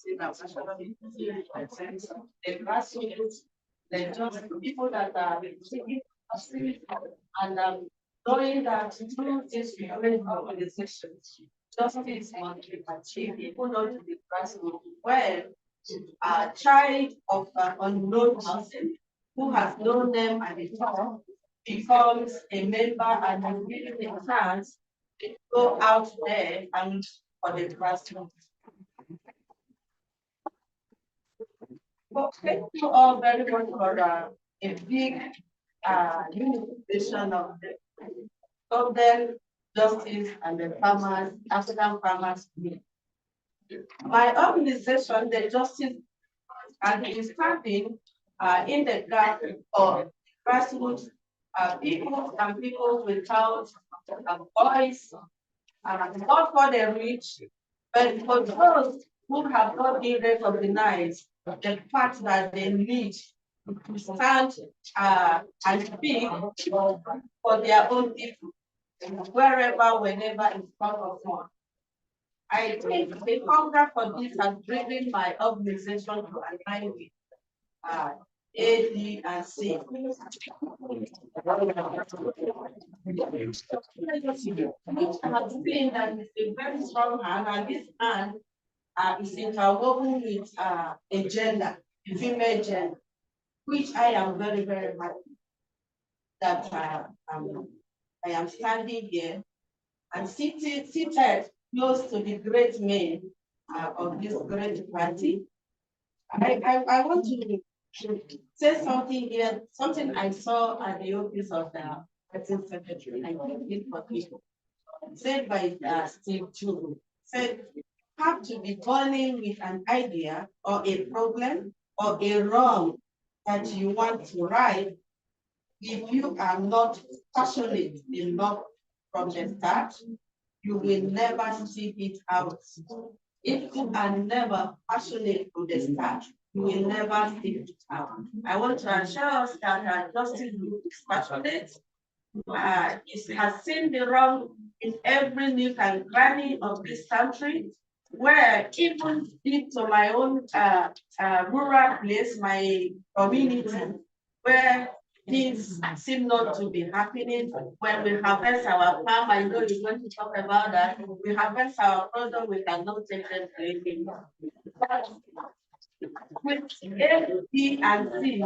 the grassroots, the just people that are taking and knowing that through this great organization, justice must be achieved, even though to the grassroots, where a child of an unknown person who has known them at the top becomes a member and is given a chance to go out there and for the grassroots. Well, thank you all very much for a big unification of the Copdem, Justice, and the farmers, African Farmers Union. My organization, the Justice, and is standing in the gap for grassroots people and people without a voice, not for the rich, but for those who have not been recognized the fact that they need to stand and speak for their own people, wherever, whenever, in front of one. I think the hunger for this has driven my organization to align with A, D, and C. Which has seen that it's a very strong hand, and this hand is interwoven with a gender, a female gender, which I am very, very happy that I am standing here and seated close to the great men of this great party. I want to say something here, something I saw at the office of the President Secretary, I think it for people, said by Steve Chu, said, have to be burning with an idea or a problem or a wrong that you want to right. If you are not passionate enough from the start, you will never see it out. If you are never passionate from the start, you will never see it out. I want to assure us that our justice group is passionate. It has seen the wrong in every nook and cranny of this country, where even into my own rural place, my community, where things seem not to be happening. When we harvest our palm, I know you're going to talk about that. We harvest our product, we cannot take them to anything. With A, B, and C,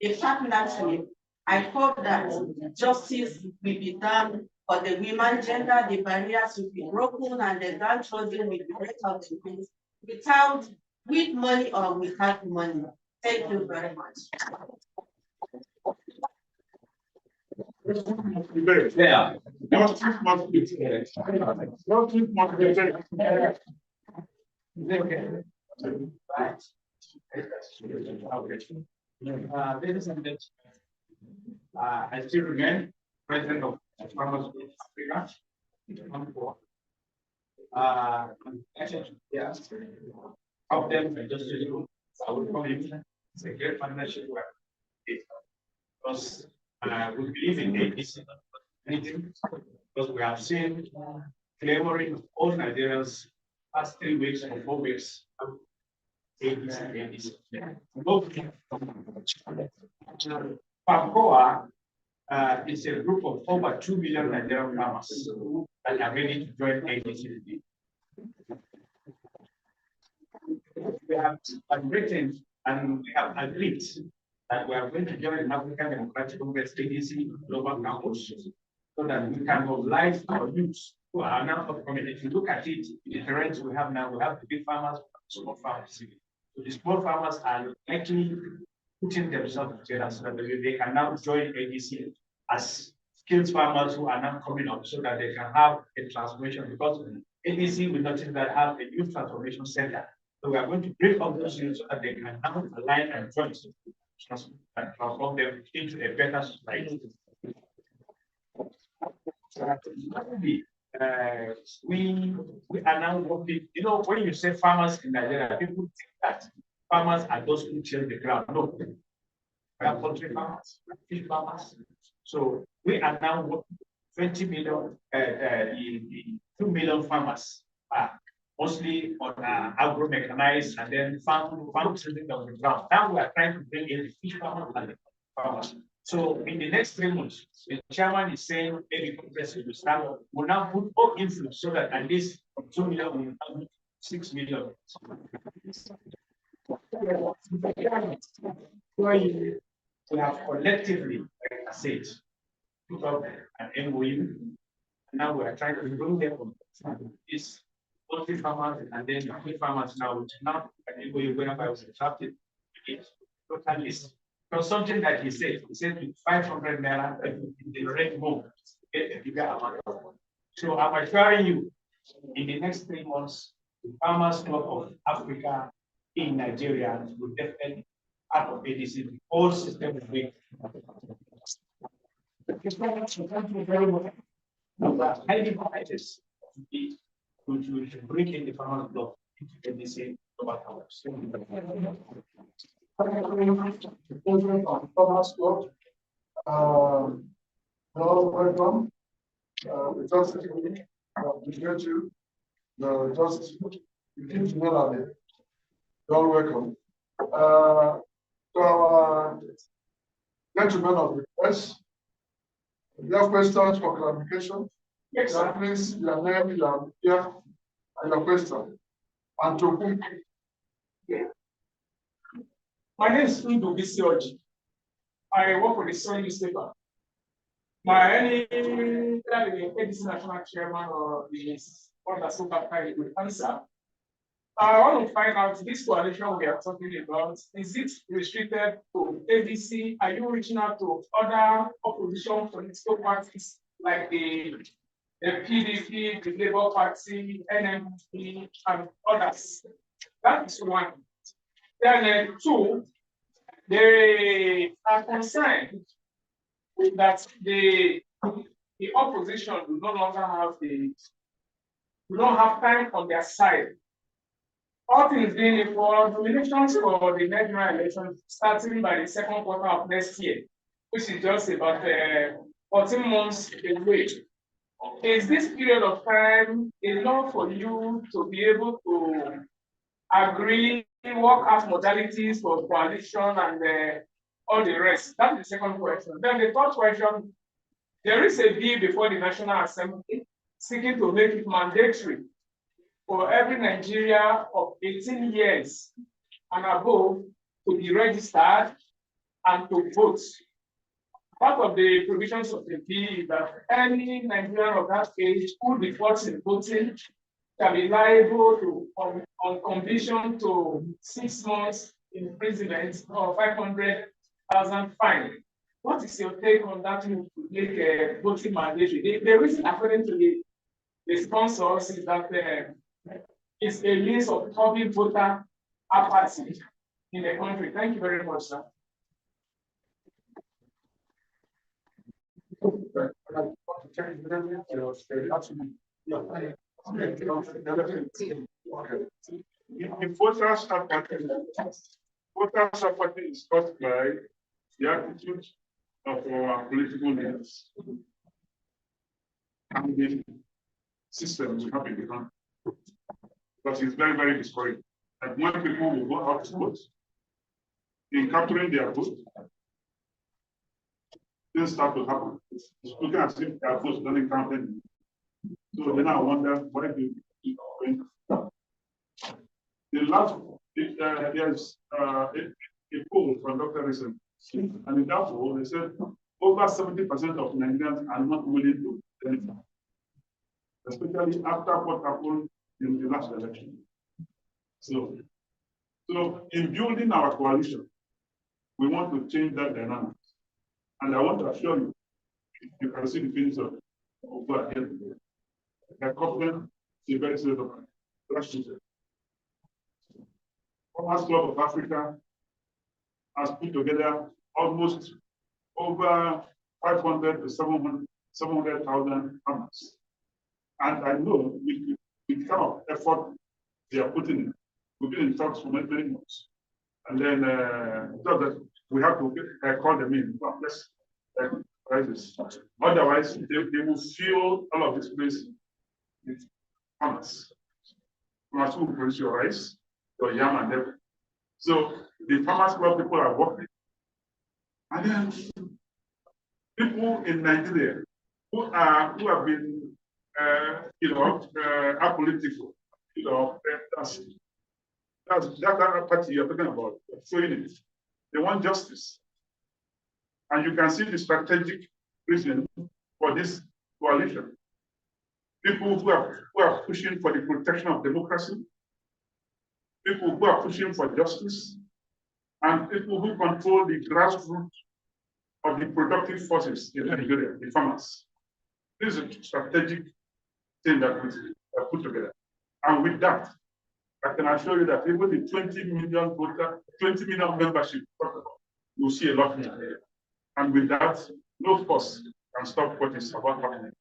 a partnership, I hope that justice will be done for the women gender, the barriers will be broken, and the grandchildren will be brought up to peace without, with money or without money. Thank you very much. Yeah. Justice must be fair. Justice must be fair. Right. Ladies and gentlemen, I still remain president of Farmers of Africa. Yes, of them just I would call it it's a great partnership because we believe in ADC because we have seen clamoring of all Nigerians past 3 weeks or 4 weeks. PACOA is a group of over 2 million Nigerian farmers that are ready to join ADC. We have written and we have agreed that we are going to join African Democratic Congress ADC Global Campus so that we can mobilize our youth who are now upcoming. If you look at it, the terrains we have now, we have the big farmers, small farmers. So the small farmers are likely putting themselves together so that they can now join ADC as skilled farmers who are now coming up so that they can have a transformation, because ADC will notice that have a youth transformation center. So we are going to break up those units so that they can now align and join and transform them into a better society. We are now working, when you say farmers in Nigeria, people think that farmers are those who till the ground. No, we are poultry farmers, fish farmers. So we are now working 20 million, 2 million farmers, mostly on agro-mechanized and then farm children on the ground. Now we are trying to bring in the fish farmers and the farmers. So in the next 3 months, the chairman is saying maybe Congress will start. We'll now put all influence so that at least from 2 million we have 6 million. We have collectively, like I said, put up an MOU. Now we are trying to bring them from this poultry farmers and then the farmers now, which now an MOU whenever I was drafted, total list. So something that he said with 500 naira in the red move, get a bigger amount of money. So I'm assuring you, in the next 3 months, the Farmers Club of Africa in Nigeria will definitely part of ADC. The whole system will be. Highly committed to bring in the Farmers Club into ADC. The president of Farmers Club, welcome. We just appreciate you. Just you're welcome. To our gentlemen of the press, if you have questions for clarification, yes, please, your name, your year, and your question. And to whom? My name is Udo Bisioji. I work for the Sun newspaper. My any ADC national chairman or the one that spoke after will answer. I want to find out this coalition we are talking about, is it restricted to ADC? Are you reaching out to other opposition political parties like the PDP, the Labour Party, NMP, and others? That is one. Then two, they are concerned that the opposition do no longer have time on their side. All things being equal, nominations for the Nigerian elections starting by the second quarter of next year, which is just about 14 months away. Is this period of time enough for you to be able to agree, work out modalities for coalition and all the rest? That's the second question. Then the third question, there is a bill before the National Assembly seeking to make it mandatory for every Nigeria of 18 years and above to be registered and to vote. Part of the provisions of the bill is that any Nigerian of that age who defaults in voting can be liable to, on conviction, to 6 months imprisonment or 500,000 fine. What is your take on that move to make voting mandatory? The reason, according to the sponsors, is that it's a means of public voter apathy in the country. Thank you very much, sir. If voters apathy is caused by the attitude of our political leaders and the system we have in the country. Because it's very, very discouraging. And when people will go out to vote, in capturing their vote, things start to happen. It's looking as if their votes don't count anymore. So then I wonder, why do you keep going? The last, there's a poll conducted recently, and in that poll, they said over 70% of Nigerians are not willing to benefit, especially after what happened in the last election. So in building our coalition, we want to change that dynamic. And I want to assure you, you can see the finish of what here. The Copdem is a very serious operation. Farmers Club of Africa has put together almost over 500 to 700,000 farmers. And I know with the kind of effort they are putting in, we've been in talks for many months. And then that we have to call them in. Well, let's try this. Otherwise, they will fill all of this place with farmers. Farmers who produce your rice, your yam, and everything. So the Farmers Club people are working. And then people in Nigeria who have been apolitical, that's that party you're talking about, showing it. They want justice. And you can see the strategic reason for this coalition. People who are pushing for the protection of democracy, people who are pushing for justice, and people who control the grassroots of the productive forces in Nigeria, the farmers. This is a strategic thing that we put together. And with that, I can assure you that even the 20 million voter, 20 million membership, you'll see a lot more. And with that, no force can stop what is about happening.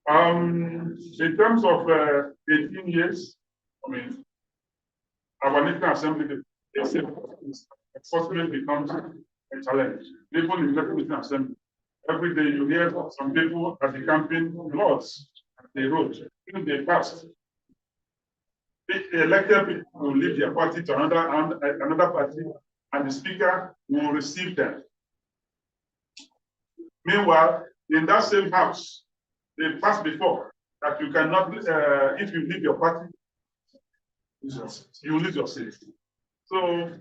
In terms of 18 years, I mean, our National Assembly, they say enforcement becomes a challenge. People in the National Assembly, every day you hear some people at the campaign laws they wrote, even they passed. The elected people will leave their party to another party, and the speaker will receive them. Meanwhile, in that same house, they passed before that you cannot, if you leave your party, you lose your seat. So,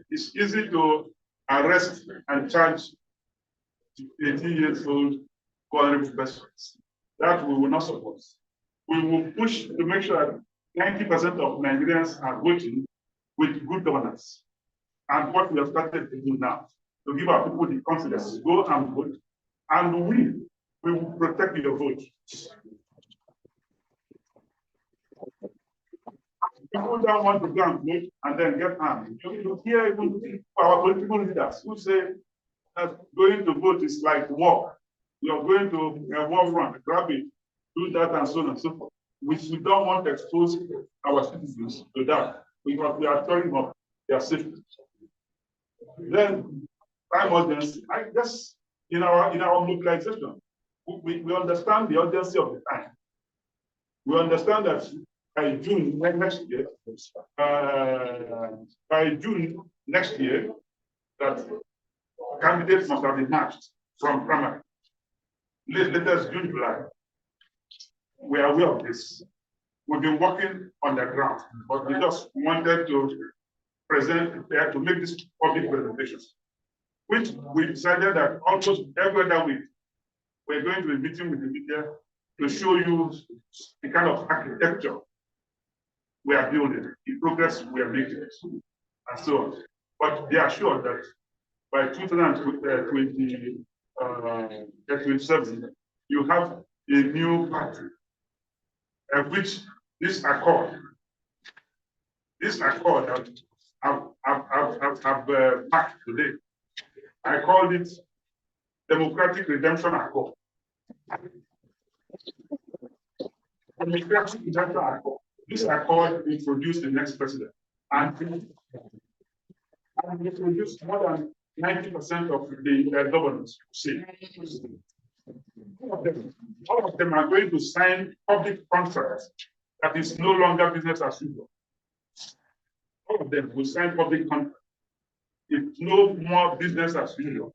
it's easy to arrest and charge 18 years old vulnerable persons. That we will not support. We will push to make sure that 90% of Nigerians are voting with good governance. And what we have started to do now, to give our people the confidence to go and vote, and we will protect your vote. People don't want to go and vote and then get harmed. You hear even our political leaders who say that going to vote is like war. You're going to a war front, grab it, do that, and so on and so forth. We don't want to expose our citizens to that because we are turning up their safety. Then, time urgency, I guess in our mobilization, we understand the urgency of the time. We understand that by June next year, that candidates must have been matched from primary. Latest June, July. We are aware of this. We've been working on the ground, but we just wanted to to make this public presentation, which we decided that almost every other week, we're going to be meeting with the media to show you the kind of architecture we are building, the progress we are making, and so on. But they are sure that by 2027, you have a new party, which this accord that I've packed today, I called it Democratic Redemption Accord. Democratic Redemption Accord. This accord introduced the next president, and introduced more than 90% of the governors. All of them are going to sign public contracts that is no longer business as usual. All of them will sign public contracts. It's no more business as usual.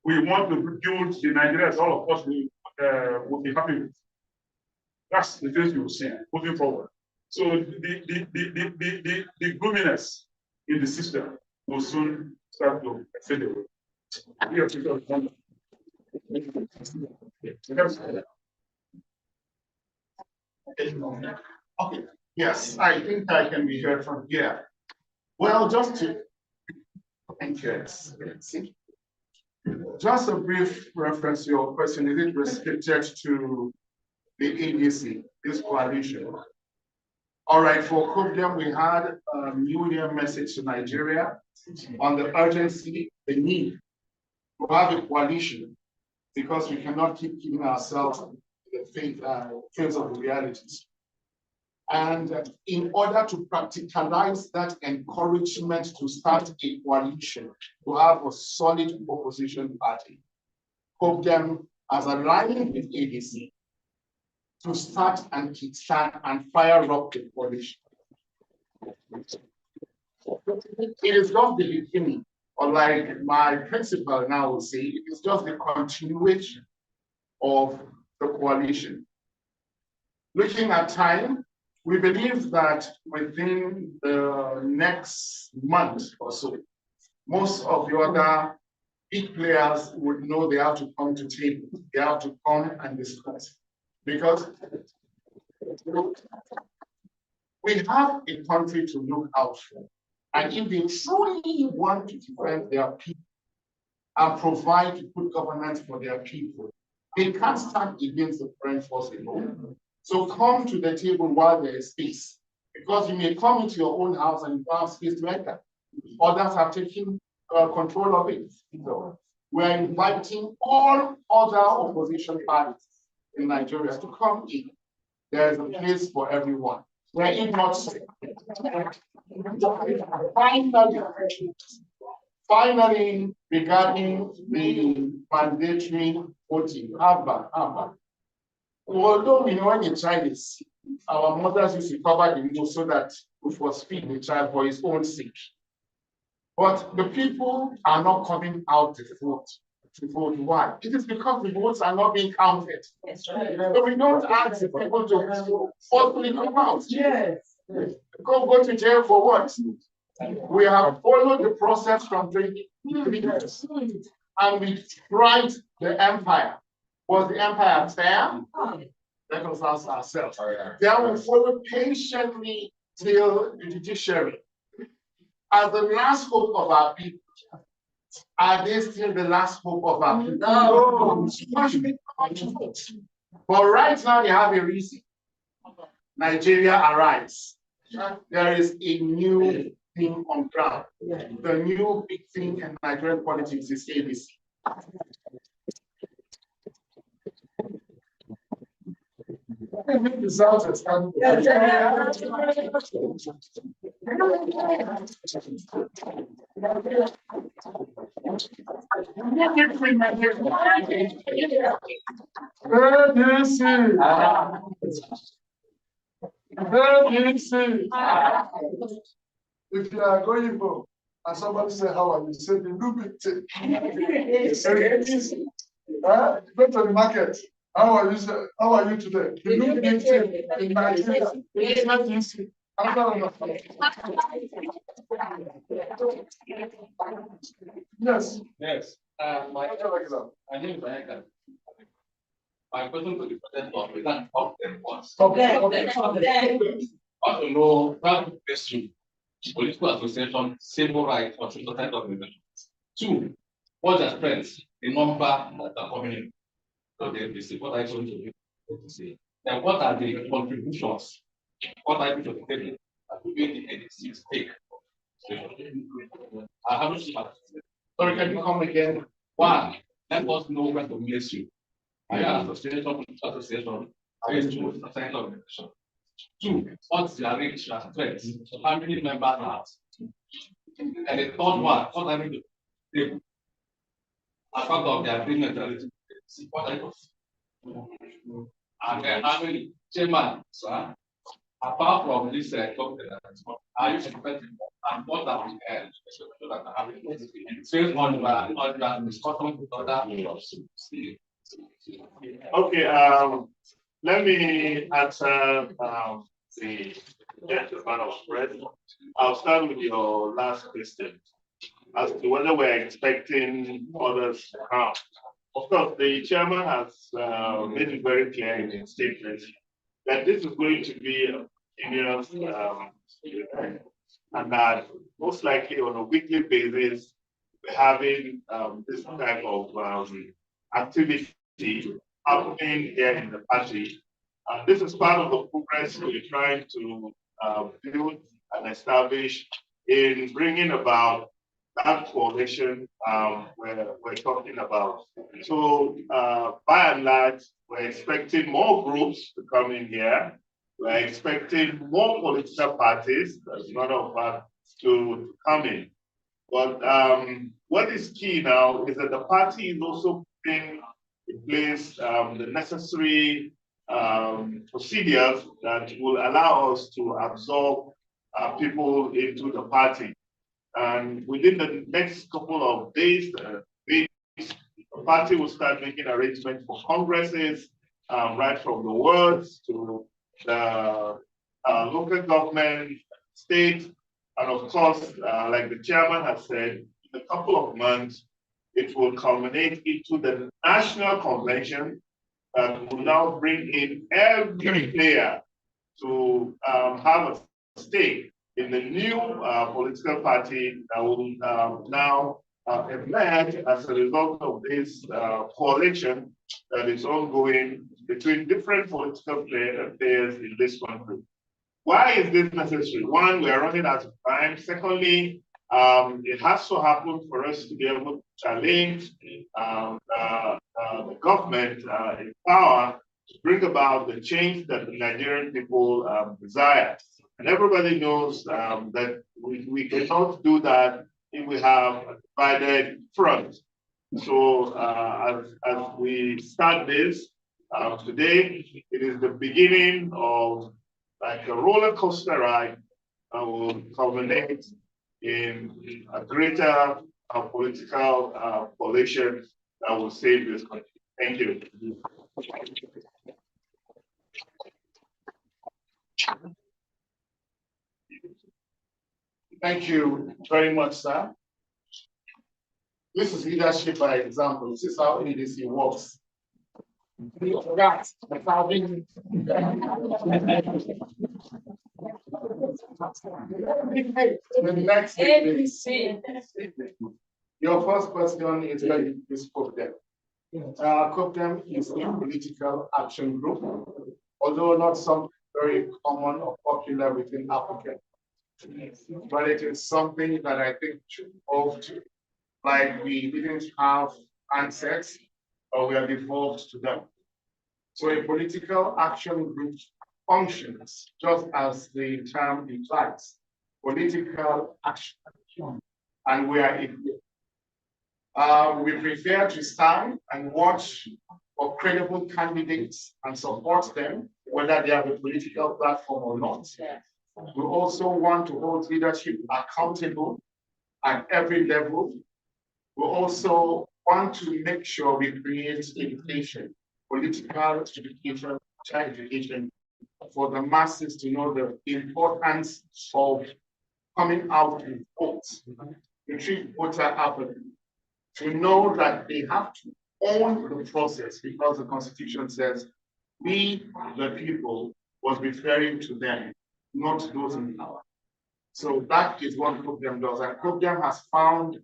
We want to build the Nigerians all of us will be happy with. That's the things you will see moving forward. So the gloominess in the system will soon start to fade away. Okay, yes, I think I can be heard from here. Well, just to, thank you. Just a brief reference to your question, is it restricted to the ADC, this coalition? All right, for Copdem, we had a New Year message to Nigeria on the urgency, the need to have a coalition, because we cannot keep giving ourselves the face of the realities. And in order to practicalize that encouragement to start a coalition, to have a solid opposition party, Copdem has aligned with ADC to start and kickstart and fire up the coalition. It is just the beginning, or like my principal now will say, it is just the continuation of the coalition. Looking at time, we believe that within the next month or so, most of the other big players would know they have to come to table. They have to come and discuss. Because we have a country to look out for. And if they truly want to defend their people and provide good governance for their people, they can't stand against the foreign force alone. So come to the table while there is space, because you may come into your own house and you don't have space to enter. Others have taken control of it. So we're inviting all other opposition parties in Nigeria to come in. There is a place for everyone. We're not finally, regarding the mandatory voting, although we know when a child is sick, our mothers used to cover the nose so that we force-feed the child for his own sake. But the people are not coming out to vote. Why? It is because the votes are not being counted. So we don't ask the people to forcefully come out. Yes. Go to jail for what? We have followed the process from 20 years, and we tried the empire. Was the empire fair? Let us ask ourselves. Then we followed patiently till the judiciary. As the last hope of our people, are they still the last hope of our people? No. But right now they have a reason. Nigeria arise. There is a new thing on ground. The new big thing in Nigerian politics is ABC. If you are going for and somebody say, how are you? Say the new big thing. Go to the market. How are you? How are you today? The new big thing in Nigeria. It's not easy. Yes. Yes. My name is Bayaka. My question to the president of the land of them was. I want to know that question. Political association, civil rights, or social side organizations. Two, what's the strengths, the number that are coming in? So they see what I told you to say. Then what are the contributions? What I put to the table that will be the NDC stake? Sorry, can you come again? One, let us know where to place you. Are you an association? Are you a society organization? Two, what's the range and strength? How many members have? And the third one, what I mean to table. As part of the agreement, what I do. And then how many chairman, sir? Apart from this topic, are you expecting and what are the based on the discussion with other? Okay, let me answer the gentleman of spread. I'll start with your last question as to whether we're expecting others to come. Of course, the chairman has made it very clear in his statement that this is going to be seniors, and that most likely on a weekly basis, we're having this type of activity happening here in the party. This is part of the progress we're trying to build and establish in bringing about that coalition we're talking about. So by and large, we're expecting more groups to come in here. We're expecting more political parties, as one of us, to come in. But what is key now is that the party is also putting in place the necessary procedures that will allow us to absorb people into the party. And within the next couple of days, weeks, the party will start making arrangements for congresses, right from the wards to the local government, state, and of course, like the chairman has said, in a couple of months, it will culminate into the national convention that will now bring in every player to have a stake in the new political party that will now emerge as a result of this coalition that is ongoing between different political players in this country. Why is this necessary? One, we are running out of time. Secondly, it has to happen for us to be able to challenge the government in power to bring about the change that the Nigerian people desire. And everybody knows that we cannot do that if we have a divided front. So as we start this today, it is the beginning of like a roller coaster ride that will culminate in a greater political coalition that will save this country. Thank you. Thank you very much, sir. This is leadership by example. This is how EDC works. The next your first question is very Copdem. Copdem is a political action group, although not something very common or popular within Africa. But it is something that I think should evolve to. Like we didn't have handsets, or we have evolved to them. So a political action group functions just as the term implies, political action. And we are equipped. We prefer to stand and watch for credible candidates and support them, whether they have a political platform or not. We also want to hold leadership accountable at every level. We also want to make sure we create education, political education, child education, for the masses to know the importance of coming out and vote, to treat voter apathy, to know that they have to own the process because the Constitution says we, the people, was referring to them, not those in power. So that is what Copdem does. And Copdem has found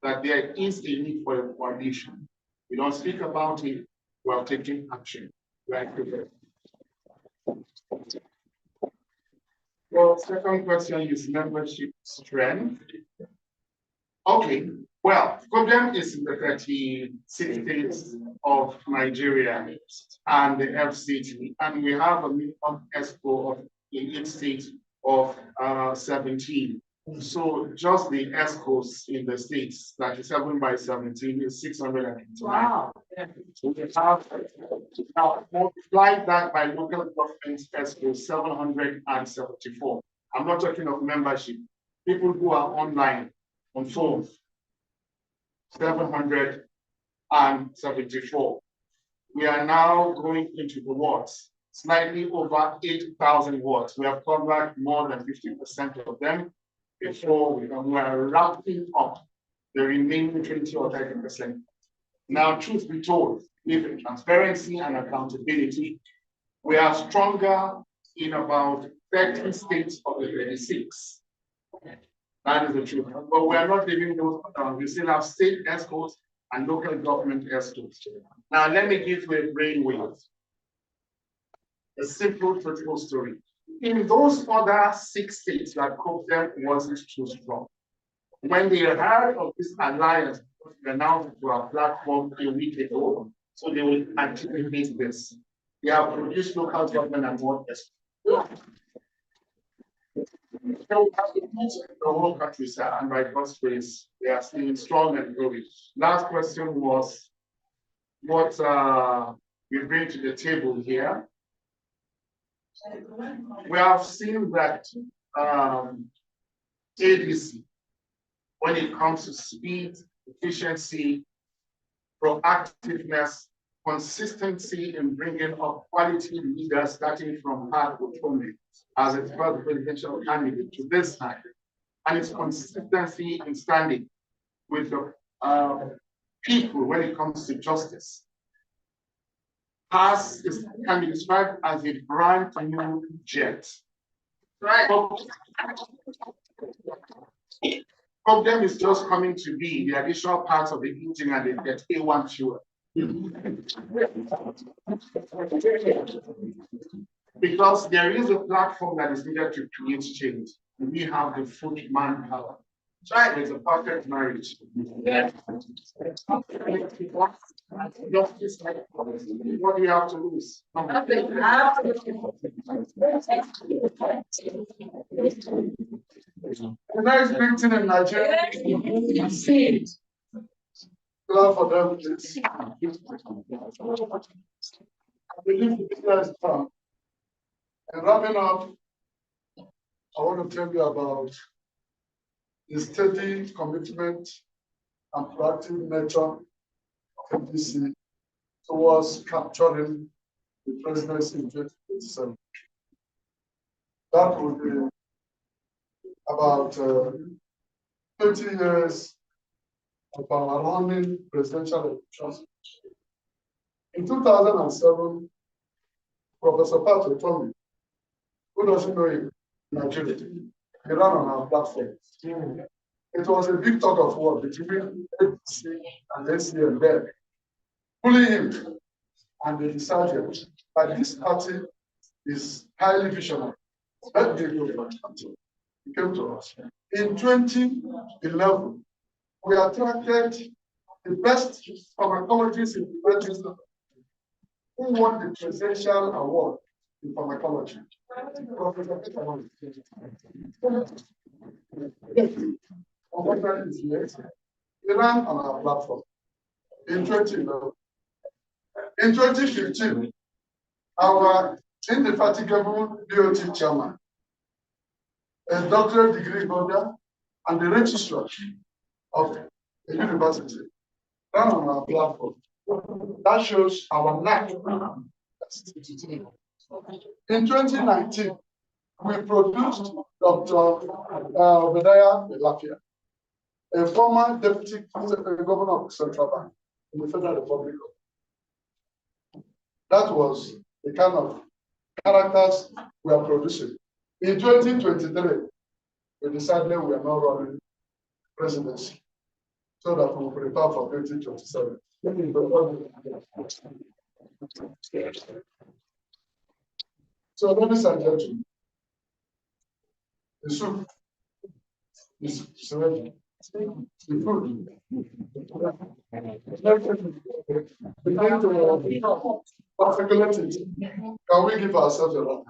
that there is a need for a coalition. We don't speak about it, we are taking action. Right? Well, second question is membership strength. Okay, well, Copdem is in the 36 states of Nigeria and the FCT, and we have a minimum ESCO of in each state of 17. So just the ESCOs in the states, 37 by 17 is 689. Wow. So we have now multiply that by local government ESCO 774. I'm not talking of membership. People who are online on phones, 774. We are now going into the wards, slightly over 8,000 wards. We have covered more than 50% of them before we are wrapping up the remaining 20 or 30%. Now, truth be told, with transparency and accountability, we are stronger in about 30 states of the 36. That is the truth. But we are not leaving those down. We still have state escorts and local government escorts. Now, let me give you a brainwave. A simple, critical story. In those other 6 states that Copdem wasn't too strong, when they heard of this alliance announced to our platform a week ago, so they will anticipate this. They have produced local government and what else. So the whole country, sir, and by God's grace, they are still strong and growing. Last question was what we bring to the table here. We have seen that ADC, when it comes to speed, efficiency, proactiveness, consistency in bringing up quality leaders, starting from Hart as its first presidential candidate to this time, and its consistency in standing with the people when it comes to justice, can be described as a brand new jet. Right. Copdem is just coming to be the additional parts of the engine and the A1 fuel. Because there is a platform that is needed to create change. We have the foot manpower. Right, it's a perfect marriage. Yeah. What do you have to lose? The next big thing in Nigeria. Clap for them, please. I believe the business is done. And wrapping up, I want to tell you about the steady commitment and proactive nature of MDC towards capturing the presidency in 2027. That would be about 20 years of our running presidential elections. In 2007, Professor Patrick told me, who doesn't know him, Nigeria, he ran on our platform. It was a big talk of war between ADC and SCM there, pulling him, and they decided that this party is highly visionary. Let me go for it. He came to us. In 2011, we attracted the best pharmacologists in the United who won the presidential award in pharmacology. He ran on our platform in 2011. In 2015, our indefatigable BOT chairman, a doctorate degree holder, and the registrar of the university ran on our platform. That shows our knack. In 2019, we produced Dr. Obadiah Lafia, a former deputy governor of the Central Bank in the Federal Republic. That was the kind of characters we are producing. In 2023, we decided we are not running presidency so that we will prepare for 2027. So, ladies and gentlemen, the soup is ready. The food. We need to articulate it. Can we give ourselves a round?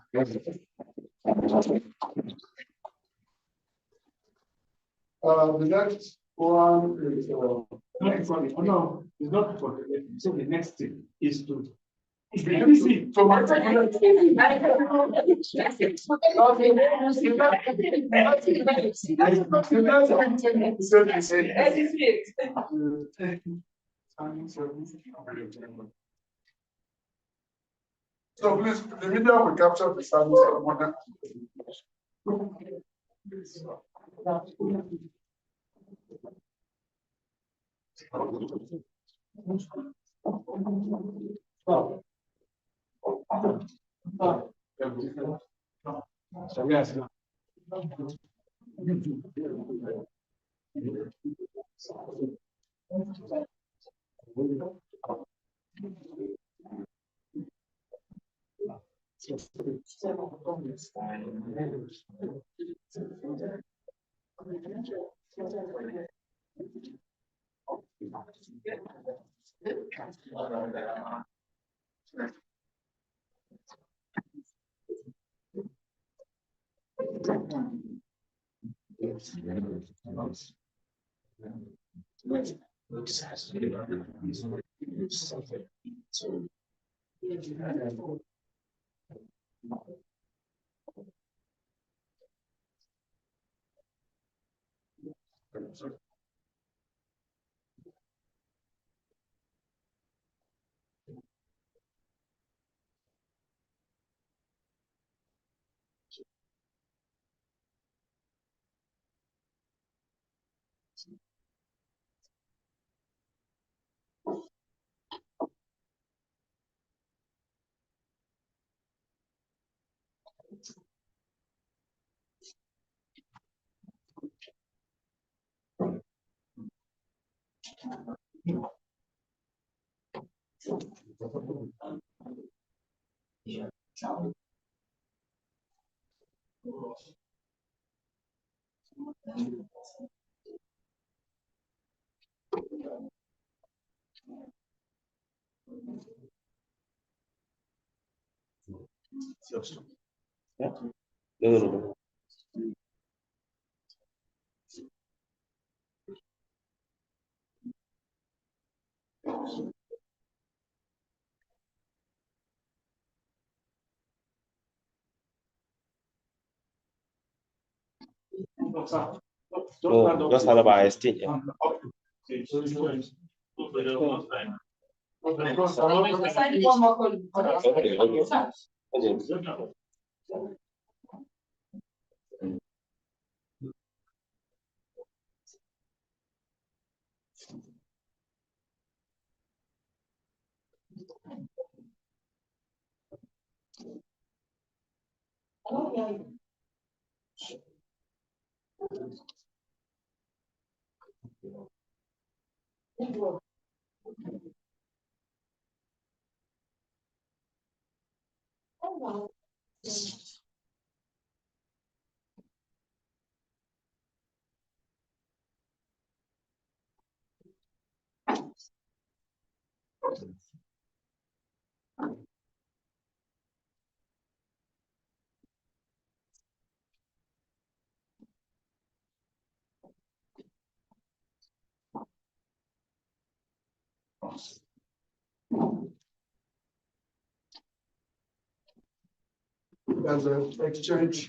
The next one is no, it's not for the so the next thing is to So please, the media will capture the silence for a moment. No. No, just had about exchange. There's an exchange.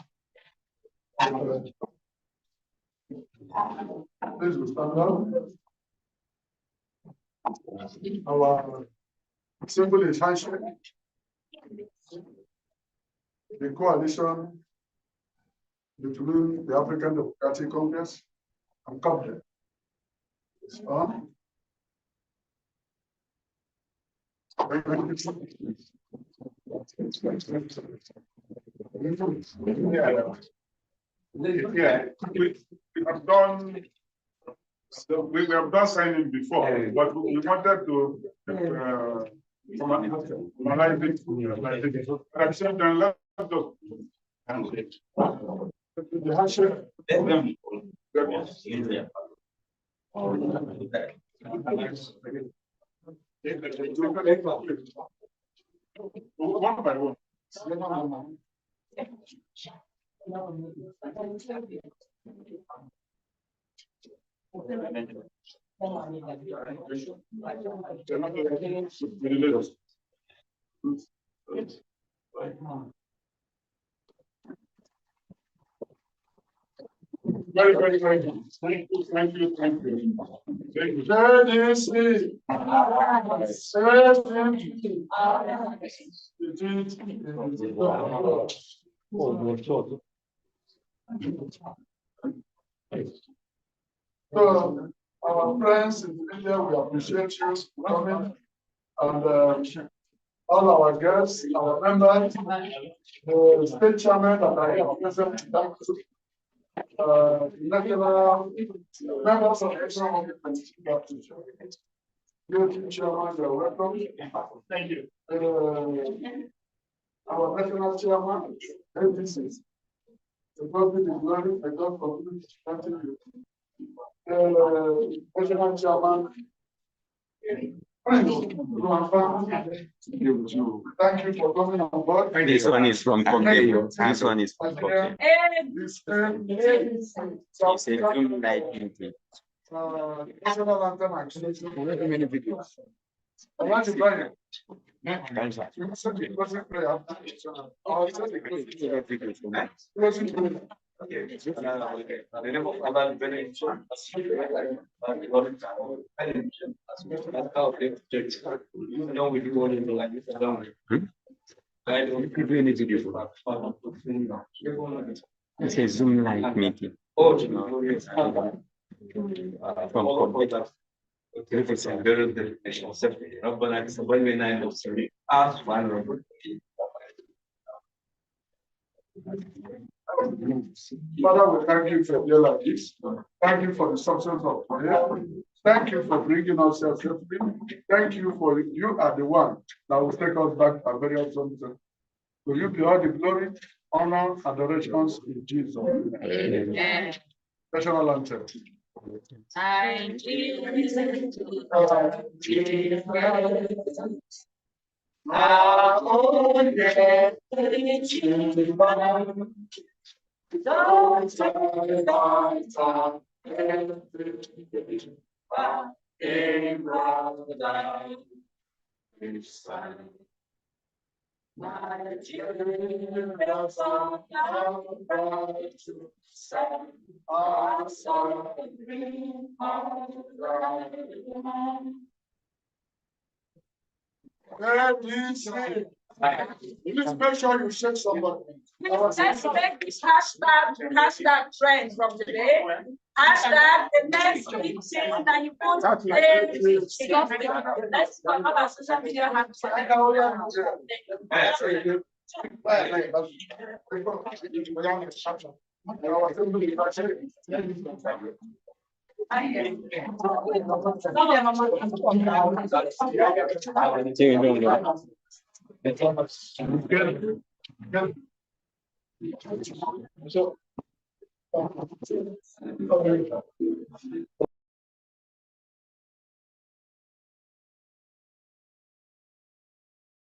Please we stand up. Our symbol is handshake. The coalition between the African Democratic Congress and Copdem is on. Yeah, we have done. So we have done signing before, but we wanted to formalize it. At the same time, let's just the handshake. One by one. Very good. Thank you. Thank you. Thank you. So, our friends in India, we appreciate you coming, and all our guests, our members, the state chairman that are here present, national members of the national movement. Your chairman, you're welcome. Thank you. Our national chairman, NDC. The God be the glory, the God continue to strengthen you. National chairman, thank you for coming on board. This one is from Copdem. This one is from Copdem. It's a film like meeting. National anthem actually. Many videos. I want to join it. You must have been closing prayer. Closing prayer. The name of Allah is very important. No, we do only like this. I don't do any video for that. It's a Zoom like meeting. Oh, From Copdem. Father, we thank you for your like this. Thank you for the success of prayer. Thank you for bringing us here safely. Thank you for you are the one that will take us back to our very awesome. Will you be all the glory, honor, adorations in Jesus' name. National anthem. Please make sure you shake somebody. Let's make this hashtag trend from today. Hashtag the next meeting that you put let's talk about social media So